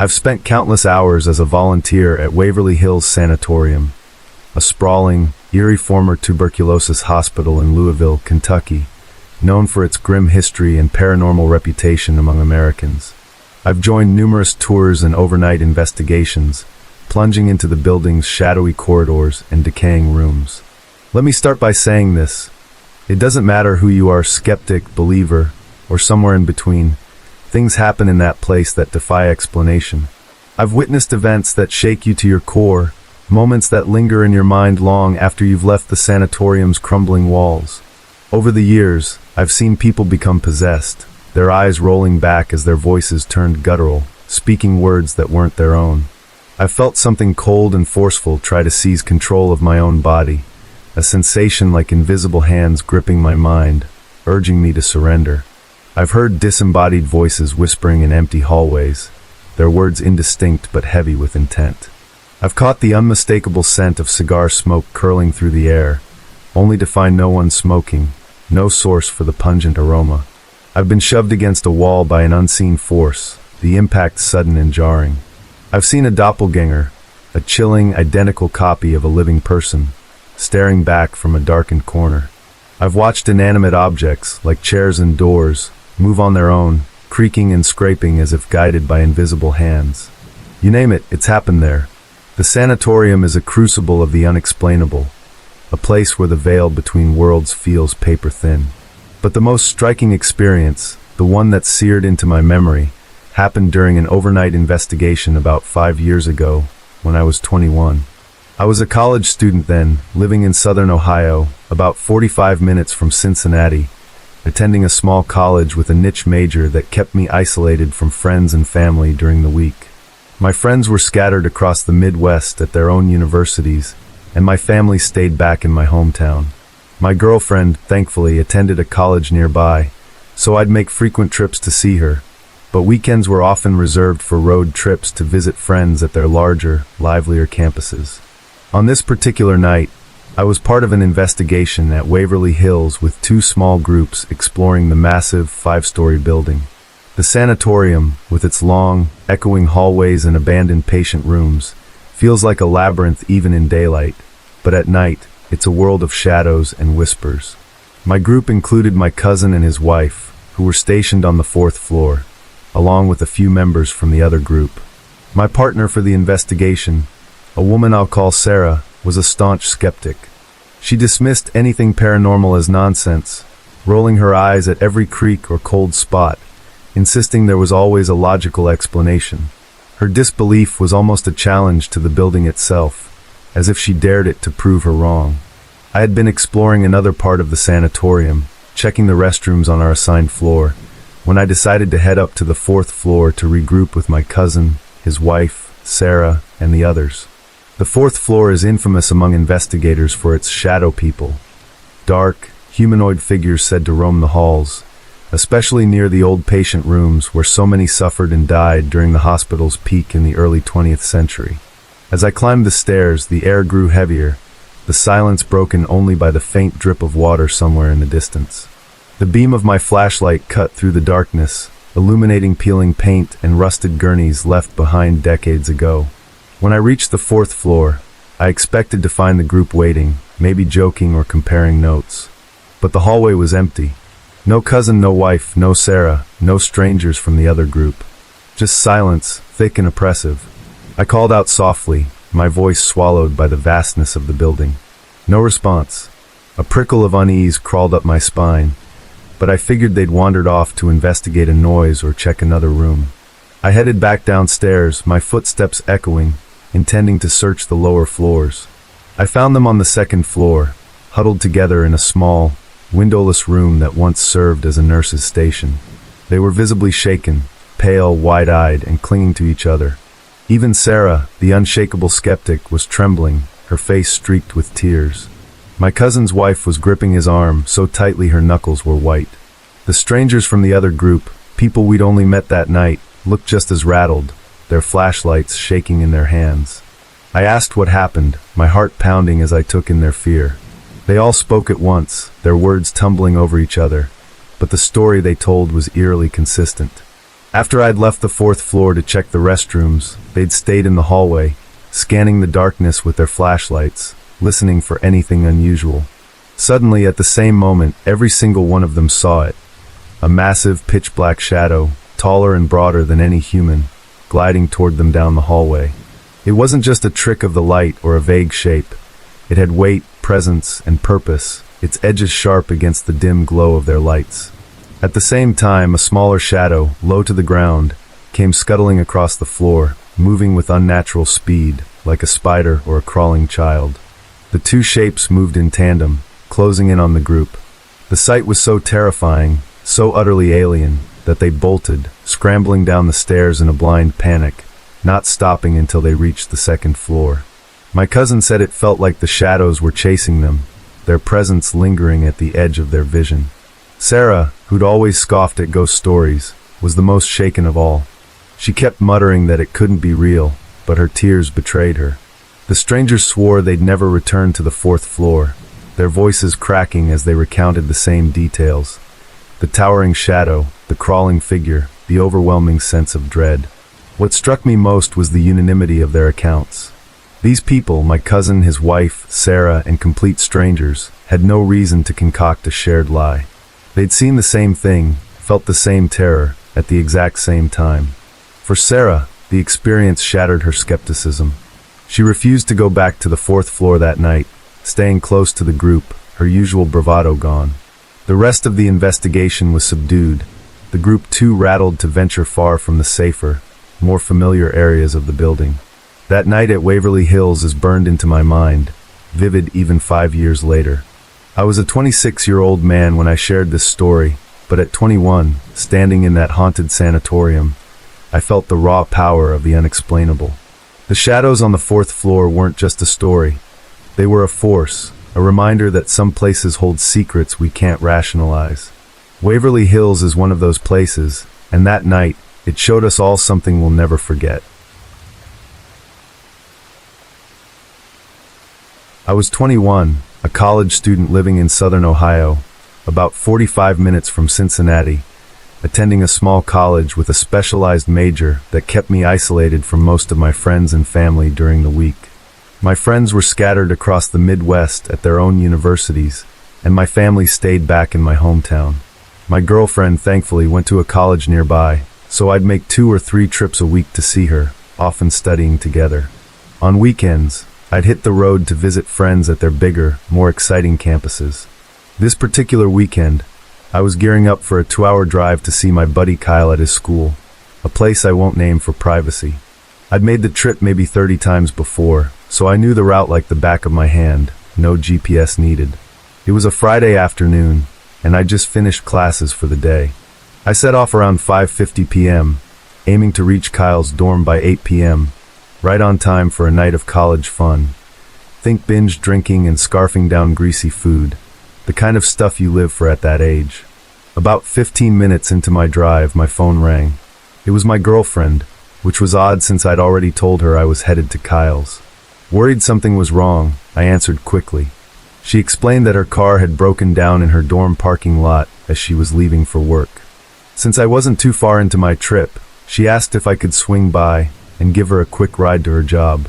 I've spent countless hours as a volunteer at Waverly Hills Sanatorium, a sprawling, eerie former tuberculosis hospital in Louisville, Kentucky, known for its grim history and paranormal reputation among Americans. I've joined numerous tours and overnight investigations, plunging into the building's shadowy corridors and decaying rooms. Let me start by saying this. It doesn't matter who you are, skeptic, believer, or somewhere in between. Things happen in that place that defy explanation. I've witnessed events that shake you to your core, moments that linger in your mind long after you've left the sanatorium's crumbling walls. Over the years, I've seen people become possessed, their eyes rolling back as their voices turned guttural, speaking words that weren't their own. I've felt something cold and forceful try to seize control of my own body, a sensation like invisible hands gripping my mind, urging me to surrender. I've heard disembodied voices whispering in empty hallways, their words indistinct but heavy with intent. I've caught the unmistakable scent of cigar smoke curling through the air, only to find no one smoking, no source for the pungent aroma. I've been shoved against a wall by an unseen force, the impact sudden and jarring. I've seen a doppelganger, a chilling, identical copy of a living person, staring back from a darkened corner. I've watched inanimate objects, like chairs and doors, move on their own, creaking and scraping as if guided by invisible hands. You name it, it's happened there. The sanatorium is a crucible of the unexplainable, a place where the veil between worlds feels paper thin. But the most striking experience, the one that seared into my memory, happened during an overnight investigation about 5 years ago, when I was 21. I was a college student then, living in southern Ohio, about 45 minutes from Cincinnati, attending a small college with a niche major that kept me isolated from friends and family during the week. My friends were scattered across the Midwest at their own universities, and my family stayed back in my hometown. My girlfriend, thankfully, attended a college nearby, so I'd make frequent trips to see her, but weekends were often reserved for road trips to visit friends at their larger, livelier campuses. On this particular night, I was part of an investigation at Waverly Hills with 2 small groups exploring the massive 5-story building. The sanatorium, with its long, echoing hallways and abandoned patient rooms, feels like a labyrinth even in daylight, but at night, it's a world of shadows and whispers. My group included my cousin and his wife, who were stationed on the 4th floor, along with a few members from the other group. My partner for the investigation, a woman I'll call Sarah, was a staunch skeptic. She dismissed anything paranormal as nonsense, rolling her eyes at every creak or cold spot, insisting there was always a logical explanation. Her disbelief was almost a challenge to the building itself, as if she dared it to prove her wrong. I had been exploring another part of the sanatorium, checking the restrooms on our assigned floor, when I decided to head up to the 4th floor to regroup with my cousin, his wife, Sarah, and the others. The 4th floor is infamous among investigators for its shadow people, dark, humanoid figures said to roam the halls, especially near the old patient rooms where so many suffered and died during the hospital's peak in the early 20th century. As I climbed the stairs, the air grew heavier, the silence broken only by the faint drip of water somewhere in the distance. The beam of my flashlight cut through the darkness, illuminating peeling paint and rusted gurneys left behind decades ago. When I reached the 4th floor, I expected to find the group waiting, maybe joking or comparing notes. But the hallway was empty. No cousin, no wife, no Sarah, no strangers from the other group. Just silence, thick and oppressive. I called out softly, my voice swallowed by the vastness of the building. No response. A prickle of unease crawled up my spine, but I figured they'd wandered off to investigate a noise or check another room. I headed back downstairs, my footsteps echoing, intending to search the lower floors. I found them on the 2nd floor, huddled together in a small, windowless room that once served as a nurse's station. They were visibly shaken, pale, wide-eyed, and clinging to each other. Even Sarah, the unshakable skeptic, was trembling, her face streaked with tears. My cousin's wife was gripping his arm so tightly her knuckles were white. The strangers from the other group, people we'd only met that night, looked just as rattled, their flashlights shaking in their hands. I asked what happened, my heart pounding as I took in their fear. They all spoke at once, their words tumbling over each other, but the story they told was eerily consistent. After I'd left the fourth floor to check the restrooms, they'd stayed in the hallway, scanning the darkness with their flashlights, listening for anything unusual. Suddenly, at the same moment, every single one of them saw it. A massive, pitch-black shadow, taller and broader than any human, gliding toward them down the hallway. It wasn't just a trick of the light or a vague shape. It had weight, presence, and purpose, its edges sharp against the dim glow of their lights. At the same time, a smaller shadow, low to the ground, came scuttling across the floor, moving with unnatural speed, like a spider or a crawling child. The two shapes moved in tandem, closing in on the group. The sight was so terrifying, so utterly alien, that they bolted, scrambling down the stairs in a blind panic, not stopping until they reached the second floor. My cousin said it felt like the shadows were chasing them, their presence lingering at the edge of their vision. Sarah, who'd always scoffed at ghost stories, was the most shaken of all. She kept muttering that it couldn't be real, but her tears betrayed her. The strangers swore they'd never return to the fourth floor, their voices cracking as they recounted the same details. The towering shadow, the crawling figure, the overwhelming sense of dread. What struck me most was the unanimity of their accounts. These people, my cousin, his wife, Sarah, and complete strangers, had no reason to concoct a shared lie. They'd seen the same thing, felt the same terror, at the exact same time. For Sarah, the experience shattered her skepticism. She refused to go back to the fourth floor that night, staying close to the group, her usual bravado gone. The rest of the investigation was subdued, the group too rattled to venture far from the safer, more familiar areas of the building. That night at Waverly Hills is burned into my mind, vivid even 5 years later. I was a 26-year-old man when I shared this story, but at 21, standing in that haunted sanatorium, I felt the raw power of the unexplainable. The shadows on the fourth floor weren't just a story. They were a force, a reminder that some places hold secrets we can't rationalize. Waverly Hills is one of those places, and that night, it showed us all something we'll never forget. I was 21, a college student living in southern Ohio, about 45 minutes from Cincinnati, attending a small college with a specialized major that kept me isolated from most of my friends and family during the week. My friends were scattered across the Midwest at their own universities, and my family stayed back in my hometown. My girlfriend, thankfully, went to a college nearby, so I'd make 2 or 3 trips a week to see her, often studying together. On weekends, I'd hit the road to visit friends at their bigger, more exciting campuses. This particular weekend, I was gearing up for a 2-hour drive to see my buddy Kyle at his school, a place I won't name for privacy. I'd made the trip maybe 30 times before, so I knew the route like the back of my hand, no GPS needed. It was a Friday afternoon, and I'd just finished classes for the day. I set off around 5:50 p.m., aiming to reach Kyle's dorm by 8 p.m., right on time for a night of college fun. Think binge drinking and scarfing down greasy food, the kind of stuff you live for at that age. About 15 minutes into my drive, my phone rang. It was my girlfriend, which was odd since I'd already told her I was headed to Kyle's. Worried something was wrong, I answered quickly. She explained that her car had broken down in her dorm parking lot as she was leaving for work. Since I wasn't too far into my trip, she asked if I could swing by and give her a quick ride to her job.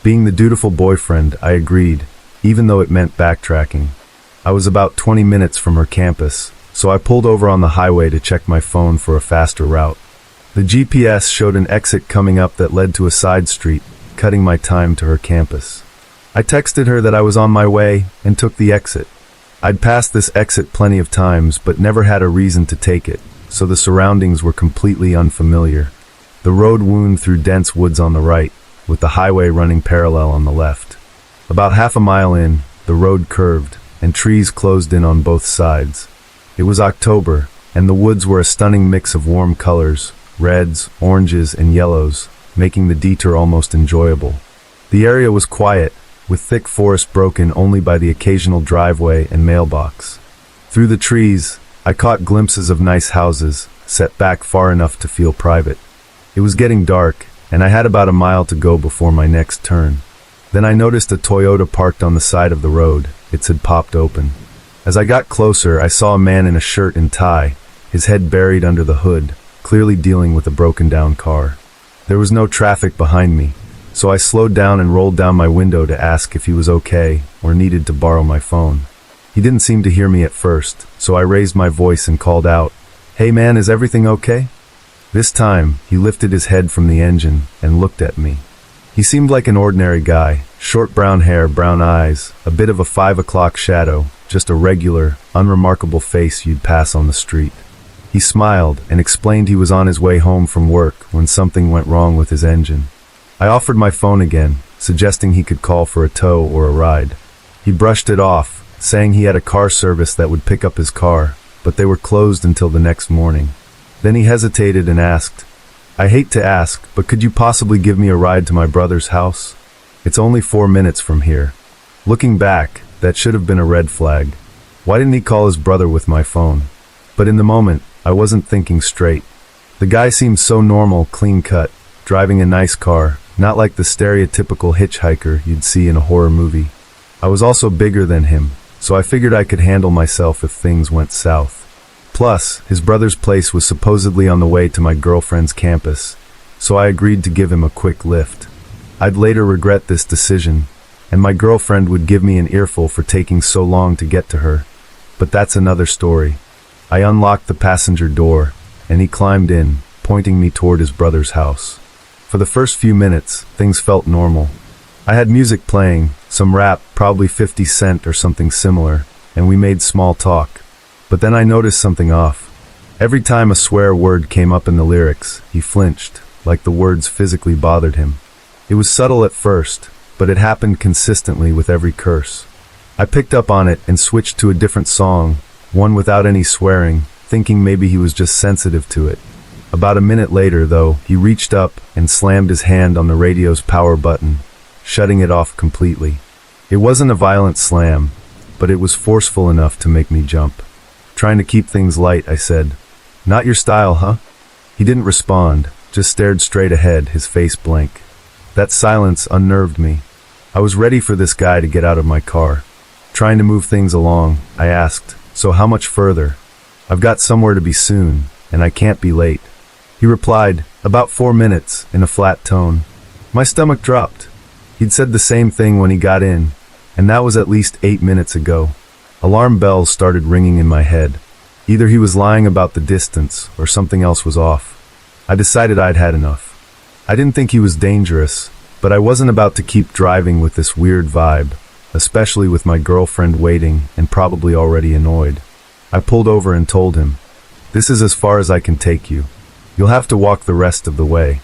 Being the dutiful boyfriend, I agreed, even though it meant backtracking. I was about 20 minutes from her campus, so I pulled over on the highway to check my phone for a faster route. The GPS showed an exit coming up that led to a side street, cutting my time to her campus. I texted her that I was on my way and took the exit. I'd passed this exit plenty of times, but never had a reason to take it, so the surroundings were completely unfamiliar. The road wound through dense woods on the right, with the highway running parallel on the left. About half a mile in, the road curved, and trees closed in on both sides. It was October, and the woods were a stunning mix of warm colors, reds, oranges, and yellows, making the detour almost enjoyable. The area was quiet, with thick forest broken only by the occasional driveway and mailbox. Through the trees, I caught glimpses of nice houses, set back far enough to feel private. It was getting dark, and I had about a mile to go before my next turn. Then I noticed a Toyota parked on the side of the road. It had popped open. As I got closer, I saw a man in a shirt and tie, his head buried under the hood, clearly dealing with a broken-down car. There was no traffic behind me, so I slowed down and rolled down my window to ask if he was okay or needed to borrow my phone. He didn't seem to hear me at first, so I raised my voice and called out, "Hey man, is everything okay?" This time, he lifted his head from the engine and looked at me. He seemed like an ordinary guy, short brown hair, brown eyes, a bit of a 5 o'clock shadow, just a regular, unremarkable face you'd pass on the street. He smiled and explained he was on his way home from work when something went wrong with his engine. I offered my phone again, suggesting he could call for a tow or a ride. He brushed it off, saying he had a car service that would pick up his car, but they were closed until the next morning. Then he hesitated and asked, "I hate to ask, but could you possibly give me a ride to my brother's house? It's only 4 minutes from here." Looking back, that should have been a red flag. Why didn't he call his brother with my phone? But in the moment, I wasn't thinking straight. The guy seemed so normal, clean-cut, driving a nice car, not like the stereotypical hitchhiker you'd see in a horror movie. I was also bigger than him, so I figured I could handle myself if things went south. Plus, his brother's place was supposedly on the way to my girlfriend's campus, so I agreed to give him a quick lift. I'd later regret this decision, and my girlfriend would give me an earful for taking so long to get to her. But that's another story. I unlocked the passenger door, and he climbed in, pointing me toward his brother's house. For the first few minutes, things felt normal. I had music playing, some rap, probably 50 Cent or something similar, and we made small talk. But then I noticed something off. Every time a swear word came up in the lyrics, he flinched, like the words physically bothered him. It was subtle at first, but it happened consistently with every curse. I picked up on it and switched to a different song, one without any swearing, thinking maybe he was just sensitive to it. About a minute later, though, he reached up and slammed his hand on the radio's power button, shutting it off completely. It wasn't a violent slam, but it was forceful enough to make me jump. "Trying to keep things light," I said. "Not your style, huh?" He didn't respond, just stared straight ahead, his face blank. That silence unnerved me. I was ready for this guy to get out of my car. Trying to move things along, I asked, "So how much further? I've got somewhere to be soon, and I can't be late." He replied, "About 4 minutes," in a flat tone. My stomach dropped. He'd said the same thing when he got in, and that was at least 8 minutes ago. Alarm bells started ringing in my head. Either he was lying about the distance, or something else was off. I decided I'd had enough. I didn't think he was dangerous, but I wasn't about to keep driving with this weird vibe, especially with my girlfriend waiting and probably already annoyed. I pulled over and told him, "This is as far as I can take you. You'll have to walk the rest of the way."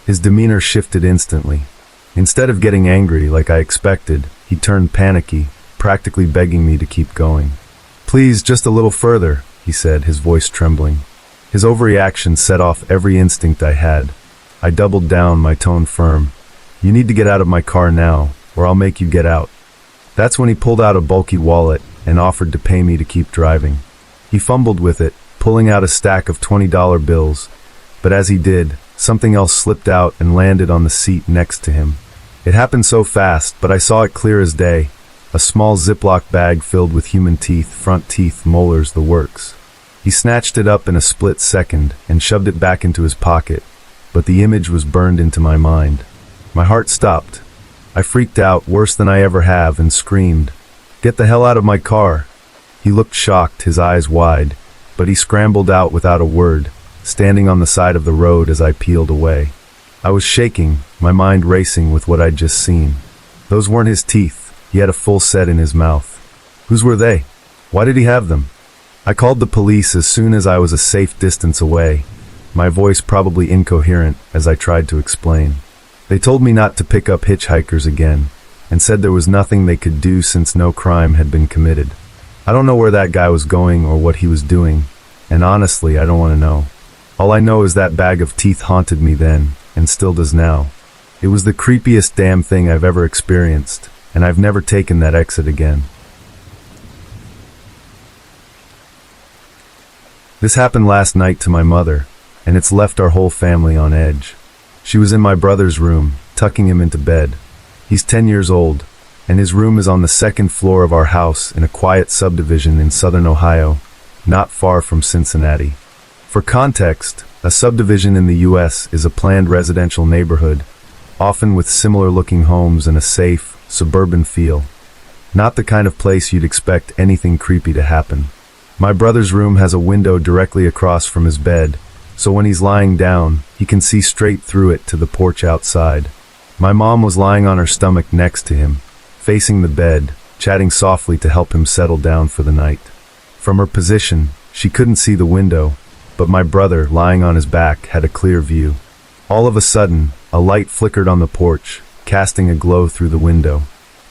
His demeanor shifted instantly. Instead of getting angry like I expected, he turned panicky, practically begging me to keep going. "Please, just a little further," he said, his voice trembling. His overreaction set off every instinct I had. I doubled down, my tone firm. "You need to get out of my car now, or I'll make you get out." That's when he pulled out a bulky wallet and offered to pay me to keep driving. He fumbled with it, pulling out a stack of $20 bills, but as he did, something else slipped out and landed on the seat next to him. It happened so fast, but I saw it clear as day. A small Ziploc bag filled with human teeth, front teeth, molars, the works. He snatched it up in a split second and shoved it back into his pocket, but the image was burned into my mind. My heart stopped. I freaked out worse than I ever have and screamed, "Get the hell out of my car!" He looked shocked, his eyes wide, but he scrambled out without a word, standing on the side of the road as I peeled away. I was shaking, my mind racing with what I'd just seen. Those weren't his teeth. He had a full set in his mouth. Whose were they? Why did he have them? I called the police as soon as I was a safe distance away, my voice probably incoherent as I tried to explain. They told me not to pick up hitchhikers again, and said there was nothing they could do since no crime had been committed. I don't know where that guy was going or what he was doing, and honestly, I don't want to know. All I know is that bag of teeth haunted me then, and still does now. It was the creepiest damn thing I've ever experienced, and I've never taken that exit again. This happened last night to my mother, and it's left our whole family on edge. She was in my brother's room, tucking him into bed. He's 10 years old, and his room is on the second floor of our house in a quiet subdivision in southern Ohio, not far from Cincinnati. For context, A subdivision in the U.S. is a planned residential neighborhood, often with similar-looking homes and a safe, suburban feel. Not the kind of place you'd expect anything creepy to happen. My brother's room has a window directly across from his bed, so when he's lying down, he can see straight through it to the porch outside. My mom was lying on her stomach next to him, facing the bed, chatting softly to help him settle down for the night. From her position, she couldn't see the window, but my brother, lying on his back, had a clear view. All of a sudden, a light flickered on the porch, casting a glow through the window.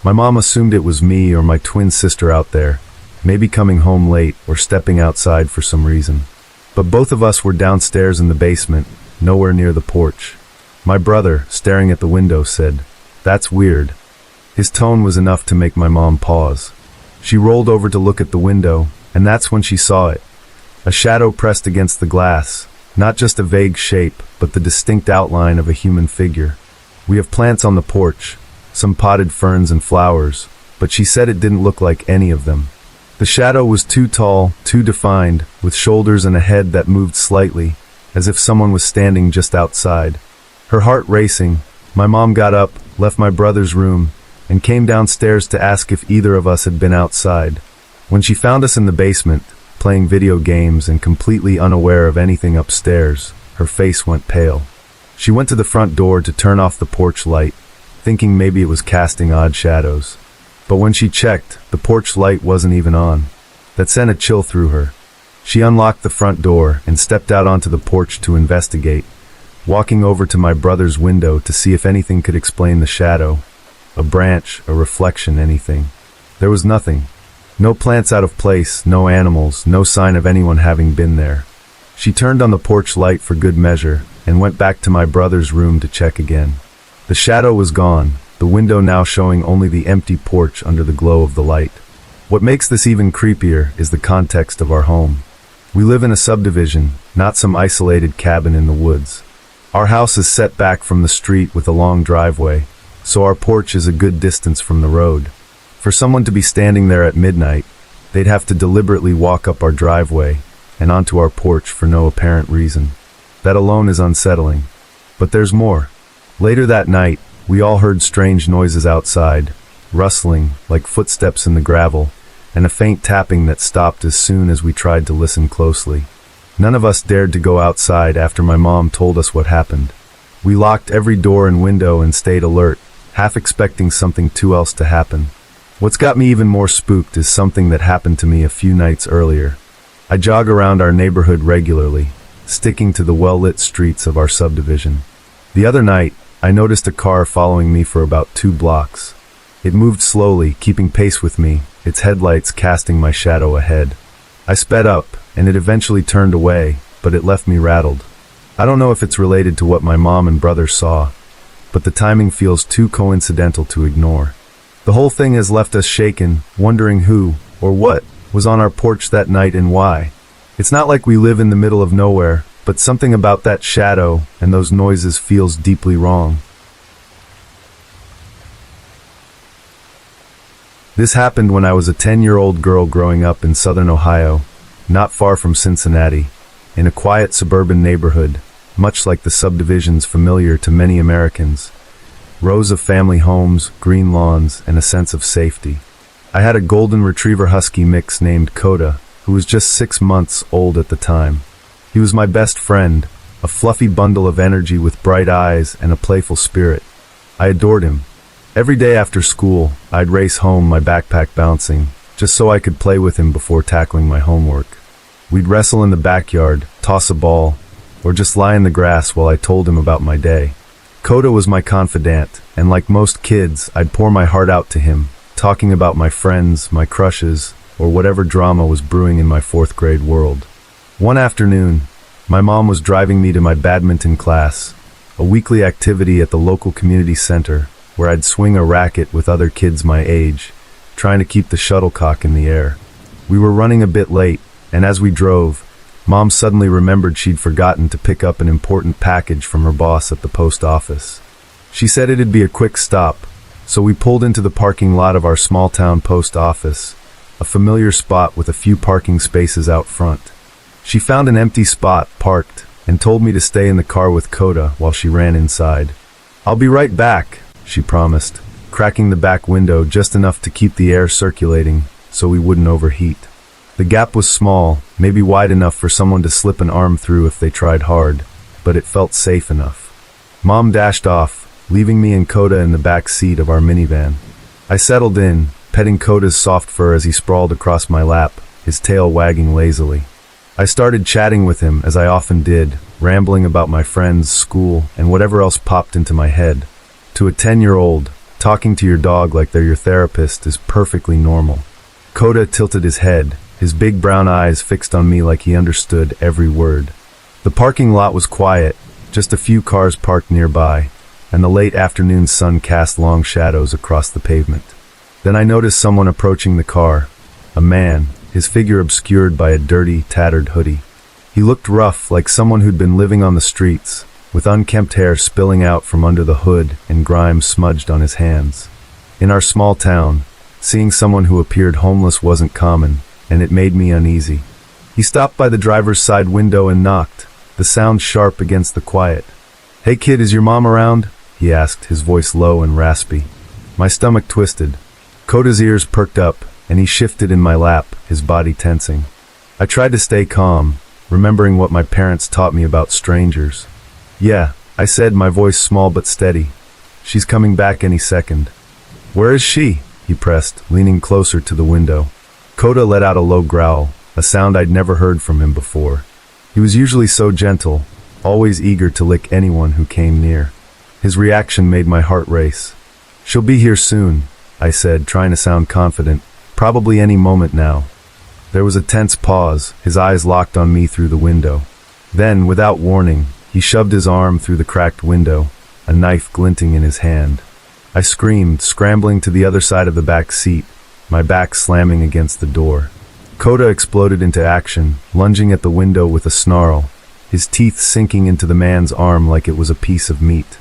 My mom assumed it was me or my twin sister out there, maybe coming home late or stepping outside for some reason. But both of us were downstairs in the basement, nowhere near the porch. My brother, staring at the window, said, "That's weird." His tone was enough to make my mom pause. She rolled over to look at the window, and that's when she saw it. A shadow pressed against the glass, not just a vague shape, but the distinct outline of a human figure. We have plants on the porch, some potted ferns and flowers, but she said it didn't look like any of them. The shadow was too tall, too defined, with shoulders and a head that moved slightly, as if someone was standing just outside. Her heart racing, my mom got up, left my brother's room, and came downstairs to ask if either of us had been outside. When she found us in the basement, playing video games and completely unaware of anything upstairs, her face went pale. She went to the front door to turn off the porch light, thinking maybe it was casting odd shadows. But when she checked, the porch light wasn't even on. That sent a chill through her. She unlocked the front door and stepped out onto the porch to investigate, walking over to my brother's window to see if anything could explain the shadow. A branch, a reflection, anything. There was nothing. No plants out of place, no animals, no sign of anyone having been there. She turned on the porch light for good measure and went back to my brother's room to check again. The shadow was gone, the window now showing only the empty porch under the glow of the light. What makes this even creepier is the context of our home. We live in a subdivision, not some isolated cabin in the woods. Our house is set back from the street with a long driveway, so our porch is a good distance from the road. For someone to be standing there at midnight, they'd have to deliberately walk up our driveway and onto our porch for no apparent reason. That alone is unsettling. But there's more. Later that night, we all heard strange noises outside, rustling like footsteps in the gravel, and a faint tapping that stopped as soon as we tried to listen closely. None of us dared to go outside after my mom told us what happened. We locked every door and window and stayed alert, half expecting something else to happen. What's got me even more spooked is something that happened to me a few nights earlier. I jog around our neighborhood regularly, sticking to the well-lit streets of our subdivision. The other night, I noticed a car following me for about 2 blocks. It moved slowly, keeping pace with me, its headlights casting my shadow ahead. I sped up, and it eventually turned away, but it left me rattled. I don't know if it's related to what my mom and brother saw, but the timing feels too coincidental to ignore. The whole thing has left us shaken, wondering who, or what, was on our porch that night and why. It's not like we live in the middle of nowhere, but something about that shadow and those noises feels deeply wrong. This happened when I was a 10-year-old girl growing up in southern Ohio, not far from Cincinnati, in a quiet suburban neighborhood, much like the subdivisions familiar to many Americans. Rows of family homes, green lawns, and a sense of safety. I had a golden retriever husky mix named Coda, who was just 6 months old at the time. He was my best friend, a fluffy bundle of energy with bright eyes and a playful spirit. I adored him. Every day after school, I'd race home, my backpack bouncing, just so I could play with him before tackling my homework. We'd wrestle in the backyard, toss a ball, or just lie in the grass while I told him about my day. Coda was my confidant, and like most kids, I'd pour my heart out to him, talking about my friends, my crushes, or whatever drama was brewing in my 4th grade world. One afternoon, my mom was driving me to my badminton class, a weekly activity at the local community center, where I'd swing a racket with other kids my age, trying to keep the shuttlecock in the air. We were running a bit late, and as we drove, Mom suddenly remembered she'd forgotten to pick up an important package from her boss at the post office. She said it'd be a quick stop, so we pulled into the parking lot of our small-town post office, a familiar spot with a few parking spaces out front. She found an empty spot, parked, and told me to stay in the car with Coda while she ran inside. "I'll be right back," she promised, cracking the back window just enough to keep the air circulating so we wouldn't overheat. The gap was small, maybe wide enough for someone to slip an arm through if they tried hard, but it felt safe enough. Mom dashed off, leaving me and Coda in the back seat of our minivan. I settled in, petting Coda's soft fur as he sprawled across my lap, his tail wagging lazily. I started chatting with him, as I often did, rambling about my friends, school, and whatever else popped into my head. To a 10-year-old, talking to your dog like they're your therapist is perfectly normal. Coda tilted his head, his big brown eyes fixed on me like he understood every word. The parking lot was quiet, just a few cars parked nearby, and the late afternoon sun cast long shadows across the pavement. Then I noticed someone approaching the car, a man, his figure obscured by a dirty, tattered hoodie. He looked rough, like someone who'd been living on the streets, with unkempt hair spilling out from under the hood and grime smudged on his hands. In our small town, seeing someone who appeared homeless wasn't common, and it made me uneasy. He stopped by the driver's side window and knocked, the sound sharp against the quiet. "Hey kid, is your mom around?" he asked, his voice low and raspy. My stomach twisted. Coda's ears perked up, and he shifted in my lap, his body tensing. I tried to stay calm, remembering what my parents taught me about strangers. "Yeah," I said, my voice small but steady. "She's coming back any second." "Where is she?" he pressed, leaning closer to the window. Coda let out a low growl, a sound I'd never heard from him before. He was usually so gentle, always eager to lick anyone who came near. His reaction made my heart race. "She'll be here soon," I said, trying to sound confident. "Probably any moment now." There was a tense pause, his eyes locked on me through the window. Then, without warning, he shoved his arm through the cracked window, a knife glinting in his hand. I screamed, scrambling to the other side of the back seat, my back slamming against the door. Coda exploded into action, lunging at the window with a snarl, his teeth sinking into the man's arm like it was a piece of meat.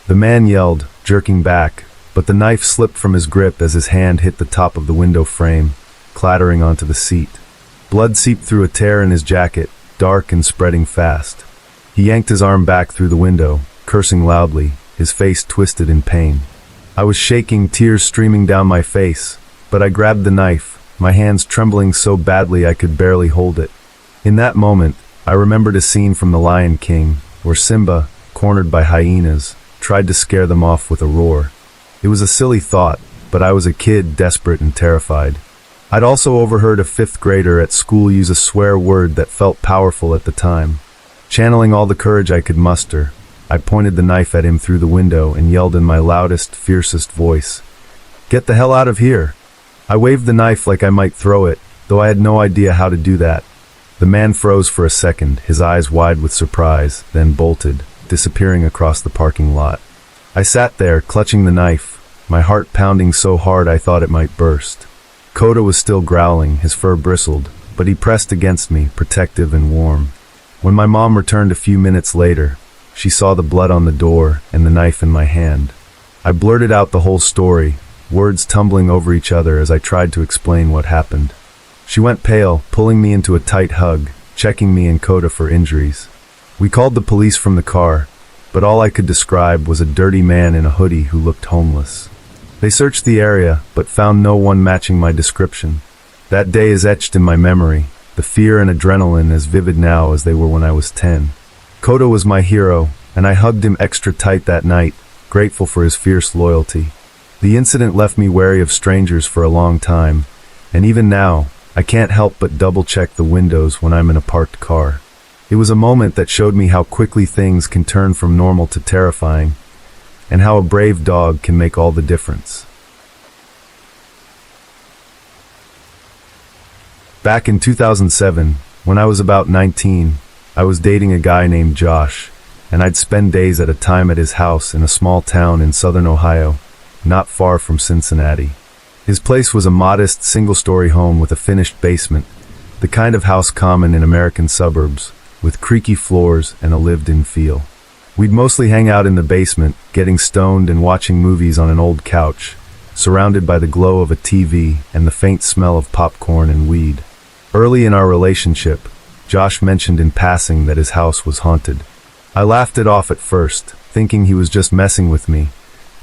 The man yelled, jerking back, but the knife slipped from his grip as his hand hit the top of the window frame, clattering onto the seat. Blood seeped through a tear in his jacket, dark and spreading fast. He yanked his arm back through the window, cursing loudly, his face twisted in pain. I was shaking, tears streaming down my face, but I grabbed the knife, my hands trembling so badly I could barely hold it. In that moment, I remembered a scene from The Lion King, where Simba, cornered by hyenas, tried to scare them off with a roar. It was a silly thought, but I was a kid, desperate and terrified. I'd also overheard a 5th grader at school use a swear word that felt powerful at the time. Channeling all the courage I could muster, I pointed the knife at him through the window and yelled in my loudest, fiercest voice, "Get the hell out of here!" I waved the knife like I might throw it, though I had no idea how to do that. The man froze for a second, his eyes wide with surprise, then bolted, disappearing across the parking lot. I sat there, clutching the knife, my heart pounding so hard I thought it might burst. Coda was still growling, his fur bristled, but he pressed against me, protective and warm. When my mom returned a few minutes later, she saw the blood on the door and the knife in my hand. I blurted out the whole story, words tumbling over each other as I tried to explain what happened. She went pale, pulling me into a tight hug, checking me and Coda for injuries. We called the police from the car, but all I could describe was a dirty man in a hoodie who looked homeless. They searched the area, but found no one matching my description. That day is etched in my memory, the fear and adrenaline as vivid now as they were when I was 10. Coda was my hero, and I hugged him extra tight that night, grateful for his fierce loyalty. The incident left me wary of strangers for a long time, and even now, I can't help but double-check the windows when I'm in a parked car. It was a moment that showed me how quickly things can turn from normal to terrifying, and how a brave dog can make all the difference. Back in 2007, when I was about 19, I was dating a guy named Josh, and I'd spend days at a time at his house in a small town in southern Ohio, not far from Cincinnati. His place was a modest, single-story home with a finished basement, the kind of house common in American suburbs, with creaky floors and a lived-in feel. We'd mostly hang out in the basement, getting stoned and watching movies on an old couch, surrounded by the glow of a TV and the faint smell of popcorn and weed. Early in our relationship, Josh mentioned in passing that his house was haunted. I laughed it off at first, thinking he was just messing with me,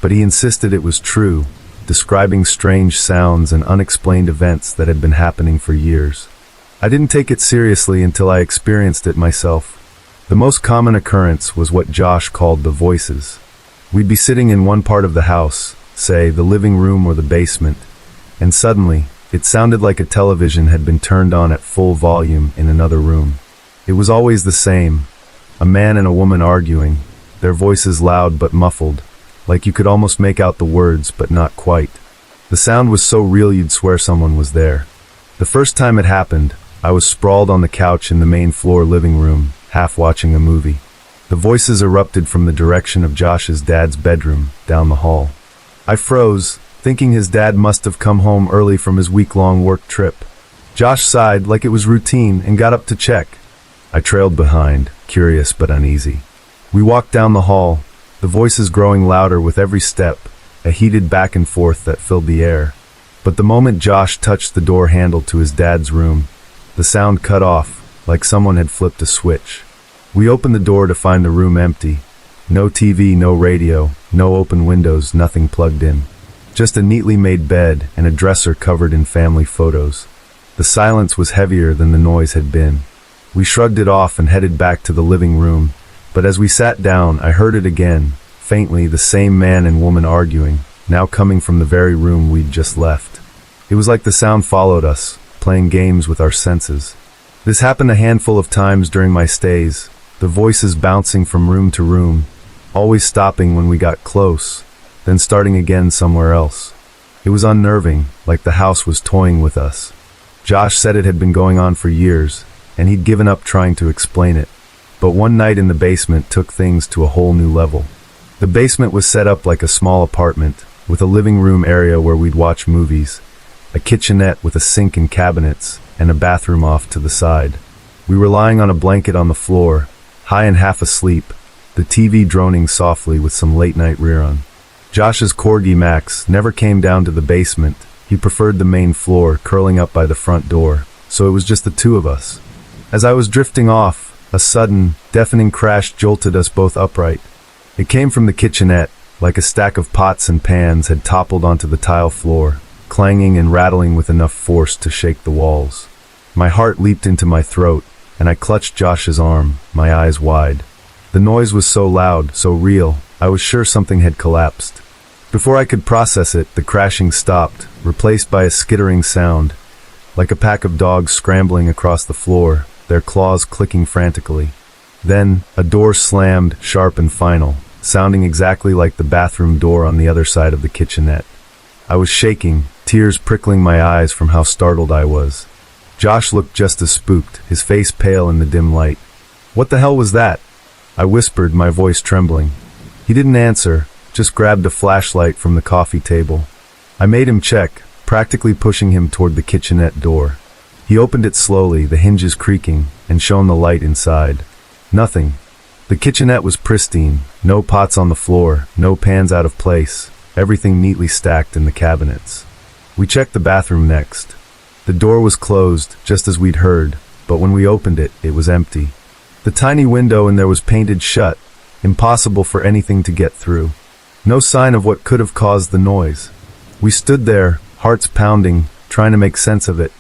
but he insisted it was true, describing strange sounds and unexplained events that had been happening for years. I didn't take it seriously until I experienced it myself. The most common occurrence was what Josh called the voices. We'd be sitting in one part of the house, say the living room or the basement, and suddenly, it sounded like a television had been turned on at full volume in another room. It was always the same, a man and a woman arguing, their voices loud but muffled, like you could almost make out the words but not quite. The sound was so real you'd swear someone was there. The first time it happened, I was sprawled on the couch in the main floor living room, half watching a movie. The voices erupted from the direction of Josh's dad's bedroom, down the hall. I froze, thinking his dad must have come home early from his week-long work trip. Josh sighed like it was routine and got up to check. I trailed behind, curious but uneasy. We walked down the hall, the voices growing louder with every step, a heated back and forth that filled the air. But the moment Josh touched the door handle to his dad's room, the sound cut off, like someone had flipped a switch. We opened the door to find the room empty. No TV, no radio, no open windows, nothing plugged in. Just a neatly made bed and a dresser covered in family photos. The silence was heavier than the noise had been. We shrugged it off and headed back to the living room, but as we sat down, I heard it again, faintly, the same man and woman arguing, now coming from the very room we'd just left. It was like the sound followed us, playing games with our senses. This happened a handful of times during my stays, the voices bouncing from room to room, always stopping when we got close, then starting again somewhere else. It was unnerving, like the house was toying with us. Josh said it had been going on for years, and he'd given up trying to explain it. But one night in the basement took things to a whole new level. The basement was set up like a small apartment, with a living room area where we'd watch movies, a kitchenette with a sink and cabinets, and a bathroom off to the side. We were lying on a blanket on the floor, high and half asleep, the TV droning softly with some late-night rerun. Josh's Corgi Max never came down to the basement. He preferred the main floor, curling up by the front door, so it was just the two of us. As I was drifting off, a sudden, deafening crash jolted us both upright. It came from the kitchenette, like a stack of pots and pans had toppled onto the tile floor, clanging and rattling with enough force to shake the walls. My heart leaped into my throat, and I clutched Josh's arm, my eyes wide. The noise was so loud, so real, I was sure something had collapsed. Before I could process it, the crashing stopped, replaced by a skittering sound, like a pack of dogs scrambling across the floor, their claws clicking frantically. Then, a door slammed, sharp and final, sounding exactly like the bathroom door on the other side of the kitchenette. I was shaking, tears prickling my eyes from how startled I was. Josh looked just as spooked, his face pale in the dim light. "What the hell was that?" I whispered, my voice trembling. He didn't answer, just grabbed a flashlight from the coffee table. I made him check, practically pushing him toward the kitchenette door. He opened it slowly, the hinges creaking, and shone the light inside. Nothing. The kitchenette was pristine, no pots on the floor, no pans out of place, everything neatly stacked in the cabinets. We checked the bathroom next. The door was closed, just as we'd heard, but when we opened it, it was empty. The tiny window in there was painted shut, impossible for anything to get through. No sign of what could have caused the noise. We stood there, hearts pounding, trying to make sense of it.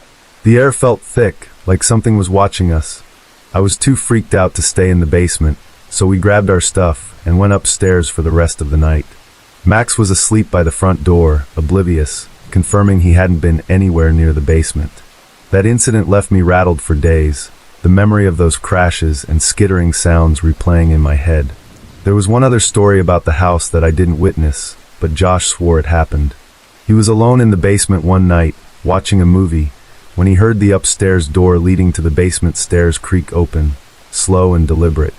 The air felt thick, like something was watching us. I was too freaked out to stay in the basement, so we grabbed our stuff and went upstairs for the rest of the night. Max was asleep by the front door, oblivious, confirming he hadn't been anywhere near the basement. That incident left me rattled for days, the memory of those crashes and skittering sounds replaying in my head. There was one other story about the house that I didn't witness, but Josh swore it happened. He was alone in the basement one night, watching a movie, when he heard the upstairs door leading to the basement stairs creak open, slow and deliberate.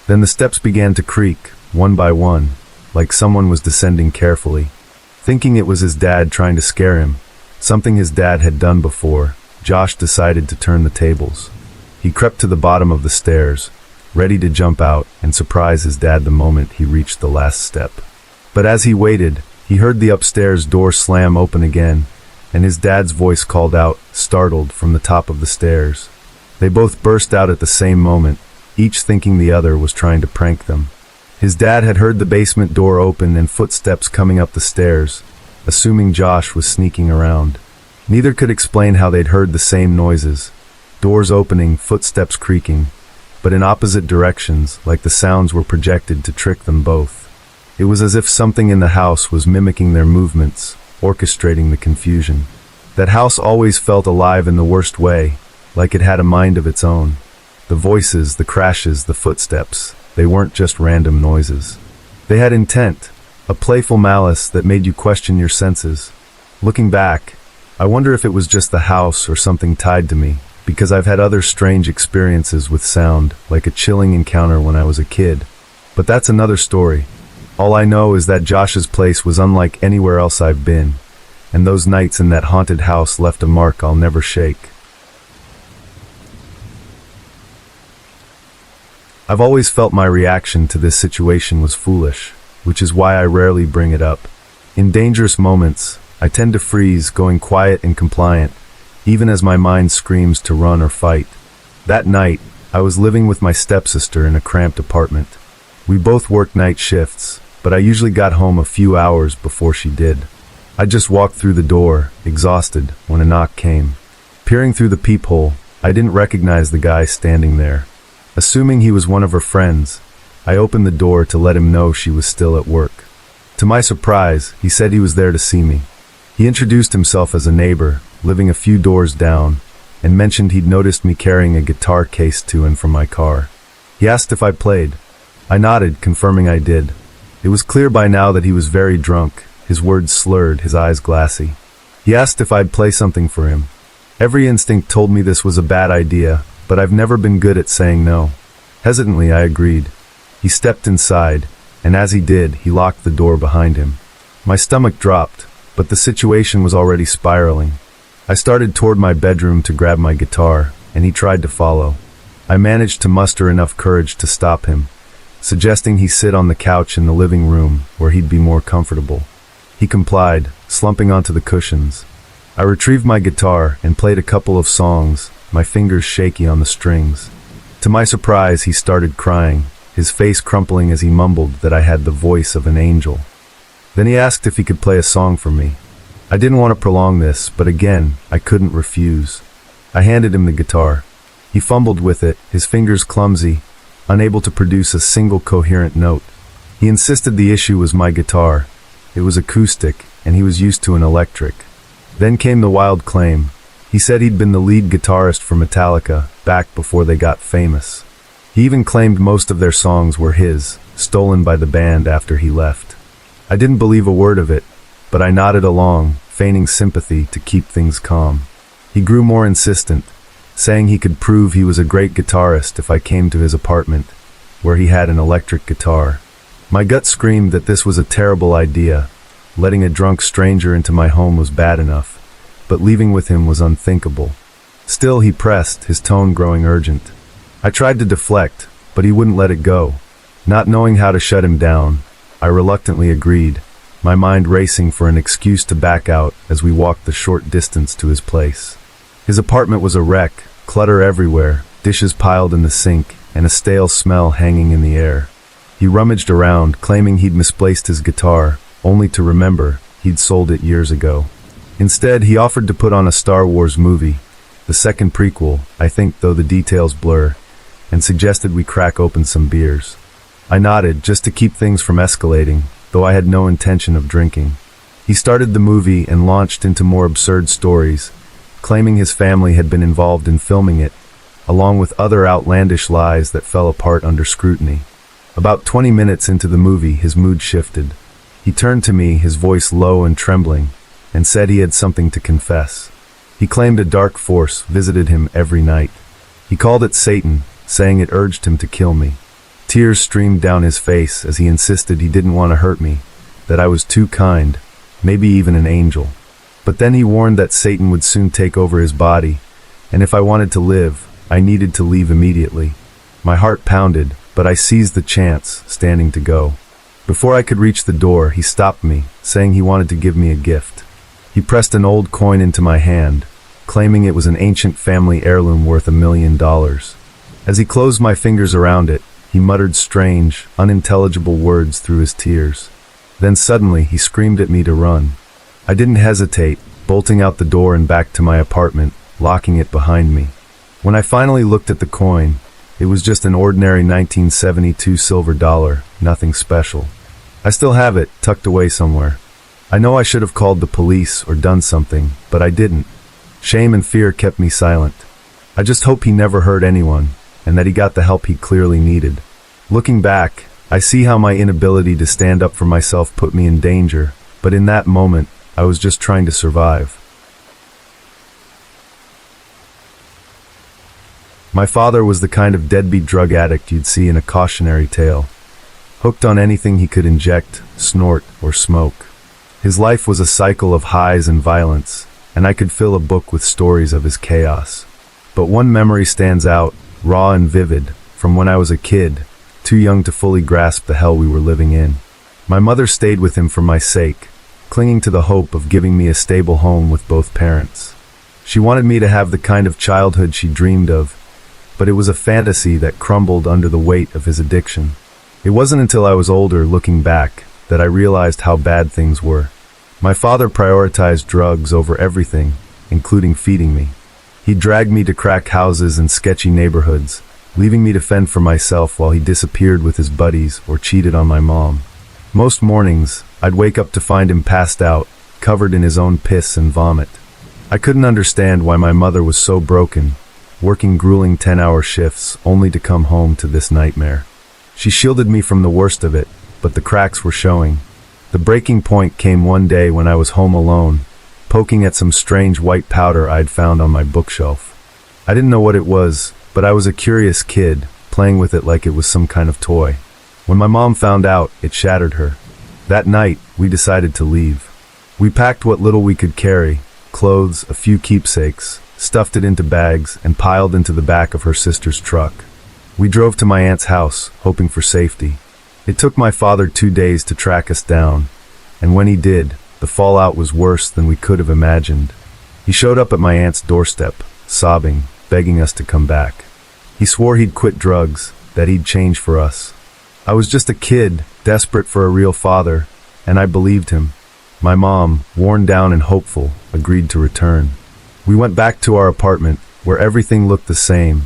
Then the steps began to creak, one by one, like someone was descending carefully. Thinking it was his dad trying to scare him, something his dad had done before, Josh decided to turn the tables. He crept to the bottom of the stairs, ready to jump out and surprise his dad the moment he reached the last step. But as he waited, he heard the upstairs door slam open again, and his dad's voice called out, startled, from the top of the stairs. They both burst out at the same moment, each thinking the other was trying to prank them. His dad had heard the basement door open and footsteps coming up the stairs, assuming Josh was sneaking around. Neither could explain how they'd heard the same noises, doors opening, footsteps creaking, but in opposite directions, like the sounds were projected to trick them both. It was as if something in the house was mimicking their movements, orchestrating the confusion. That house always felt alive in the worst way, like it had a mind of its own. The voices, the crashes, the footsteps, they weren't just random noises. They had intent, a playful malice that made you question your senses. Looking back, I wonder if it was just the house or something tied to me, because I've had other strange experiences with sound, like a chilling encounter when I was a kid. But that's another story. All I know is that Josh's place was unlike anywhere else I've been, and those nights in that haunted house left a mark I'll never shake. I've always felt my reaction to this situation was foolish, which is why I rarely bring it up. In dangerous moments, I tend to freeze, going quiet and compliant, even as my mind screams to run or fight. That night, I was living with my stepsister in a cramped apartment. We both worked night shifts, but I usually got home a few hours before she did. I just walked through the door, exhausted, when a knock came. Peering through the peephole, I didn't recognize the guy standing there. Assuming he was one of her friends, I opened the door to let him know she was still at work. To my surprise, he said he was there to see me. He introduced himself as a neighbor, living a few doors down, and mentioned he'd noticed me carrying a guitar case to and from my car. He asked if I played. I nodded, confirming I did. It was clear by now that he was very drunk, his words slurred, his eyes glassy. He asked if I'd play something for him. Every instinct told me this was a bad idea, but I've never been good at saying no. Hesitantly, I agreed. He stepped inside, and as he did, he locked the door behind him. My stomach dropped, but the situation was already spiraling. I started toward my bedroom to grab my guitar, and he tried to follow. I managed to muster enough courage to stop him, suggesting he sit on the couch in the living room where he'd be more comfortable. He complied, slumping onto the cushions. I retrieved my guitar and played a couple of songs, my fingers shaky on the strings. To my surprise, he started crying, his face crumpling as he mumbled that I had the voice of an angel. Then he asked if he could play a song for me. I didn't want to prolong this, but again, I couldn't refuse. I handed him the guitar. He fumbled with it, his fingers clumsy, unable to produce a single coherent note. He insisted the issue was my guitar. It was acoustic, and he was used to an electric. Then came the wild claim. He said he'd been the lead guitarist for Metallica, back before they got famous. He even claimed most of their songs were his, stolen by the band after he left. I didn't believe a word of it, but I nodded along, feigning sympathy to keep things calm. He grew more insistent, saying he could prove he was a great guitarist if I came to his apartment, where he had an electric guitar. My gut screamed that this was a terrible idea. Letting a drunk stranger into my home was bad enough, but leaving with him was unthinkable. Still, he pressed, his tone growing urgent. I tried to deflect, but he wouldn't let it go. Not knowing how to shut him down, I reluctantly agreed, my mind racing for an excuse to back out as we walked the short distance to his place. His apartment was a wreck, clutter everywhere, dishes piled in the sink, and a stale smell hanging in the air. He rummaged around, claiming he'd misplaced his guitar, only to remember he'd sold it years ago. Instead, he offered to put on a Star Wars movie, the second prequel, I think, though the details blur, and suggested we crack open some beers. I nodded, just to keep things from escalating, though I had no intention of drinking. He started the movie and launched into more absurd stories, claiming his family had been involved in filming it, along with other outlandish lies that fell apart under scrutiny. About 20 minutes into the movie, his mood shifted. He turned to me, his voice low and trembling, and said he had something to confess. He claimed a dark force visited him every night. He called it Satan, saying it urged him to kill me. Tears streamed down his face as he insisted he didn't want to hurt me, that I was too kind, maybe even an angel. But then he warned that Satan would soon take over his body, and if I wanted to live, I needed to leave immediately. My heart pounded, but I seized the chance, standing to go. Before I could reach the door, he stopped me, saying he wanted to give me a gift. He pressed an old coin into my hand, claiming it was an ancient family heirloom worth $1 million. As he closed my fingers around it, he muttered strange, unintelligible words through his tears. Then suddenly he screamed at me to run. I didn't hesitate, bolting out the door and back to my apartment, locking it behind me. When I finally looked at the coin, it was just an ordinary 1972 silver dollar, nothing special. I still have it, tucked away somewhere. I know I should have called the police or done something, but I didn't. Shame and fear kept me silent. I just hope he never hurt anyone, and that he got the help he clearly needed. Looking back, I see how my inability to stand up for myself put me in danger, but in that moment, I was just trying to survive. My father was the kind of deadbeat drug addict you'd see in a cautionary tale, hooked on anything he could inject, snort, or smoke. His life was a cycle of highs and violence, and I could fill a book with stories of his chaos. But one memory stands out, raw and vivid, from when I was a kid, too young to fully grasp the hell we were living in. My mother stayed with him for my sake, clinging to the hope of giving me a stable home with both parents. She wanted me to have the kind of childhood she dreamed of, but it was a fantasy that crumbled under the weight of his addiction. It wasn't until I was older, looking back, that I realized how bad things were. My father prioritized drugs over everything, including feeding me. He dragged me to crack houses and sketchy neighborhoods, leaving me to fend for myself while he disappeared with his buddies or cheated on my mom. Most mornings, I'd wake up to find him passed out, covered in his own piss and vomit. I couldn't understand why my mother was so broken, working grueling 10-hour shifts only to come home to this nightmare. She shielded me from the worst of it, but the cracks were showing. The breaking point came one day when I was home alone, poking at some strange white powder I'd found on my bookshelf. I didn't know what it was, but I was a curious kid, playing with it like it was some kind of toy. When my mom found out, it shattered her. That night, we decided to leave. We packed what little we could carry, clothes, a few keepsakes, stuffed it into bags, and piled into the back of her sister's truck. We drove to my aunt's house, hoping for safety. It took my father 2 days to track us down, and when he did, the fallout was worse than we could have imagined. He showed up at my aunt's doorstep, sobbing, begging us to come back. He swore he'd quit drugs, that he'd change for us. I was just a kid, desperate for a real father, and I believed him. My mom, worn down and hopeful, agreed to return. We went back to our apartment, where everything looked the same,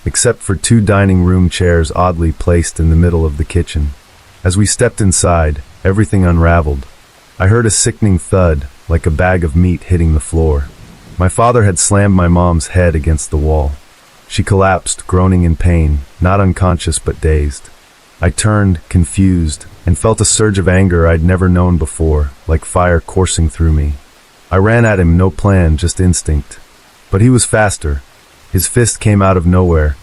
except for 2 dining room chairs oddly placed in the middle of the kitchen. As we stepped inside, everything unraveled. I heard a sickening thud, like a bag of meat hitting the floor. My father had slammed my mom's head against the wall. She collapsed, groaning in pain, not unconscious but dazed. I turned, confused, and felt a surge of anger I'd never known before, like fire coursing through me. I ran at him, no plan, just instinct. But he was faster. His fist came out of nowhere,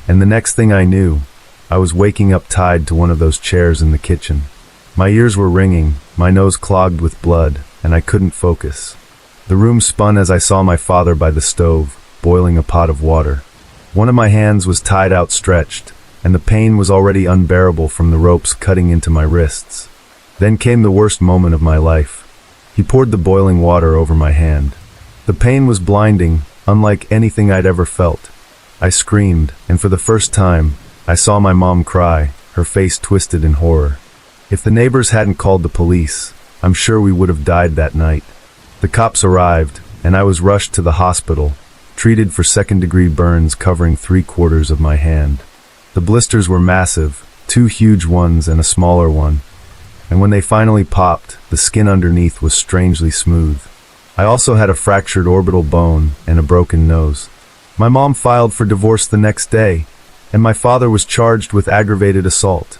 and the next thing I knew, I was waking up tied to one of those chairs in the kitchen. My ears were ringing, my nose clogged with blood, and I couldn't focus. The room spun as I saw my father by the stove, boiling a pot of water. One of my hands was tied outstretched, and the pain was already unbearable from the ropes cutting into my wrists. Then came the worst moment of my life. He poured the boiling water over my hand. The pain was blinding, unlike anything I'd ever felt. I screamed, and for the first time, I saw my mom cry, her face twisted in horror. If the neighbors hadn't called the police, I'm sure we would have died that night. The cops arrived, and I was rushed to the hospital, treated for second-degree burns covering 3/4 of my hand. The blisters were massive, 2 huge ones and a smaller one, and when they finally popped, the skin underneath was strangely smooth. I also had a fractured orbital bone and a broken nose. My mom filed for divorce the next day, and my father was charged with aggravated assault.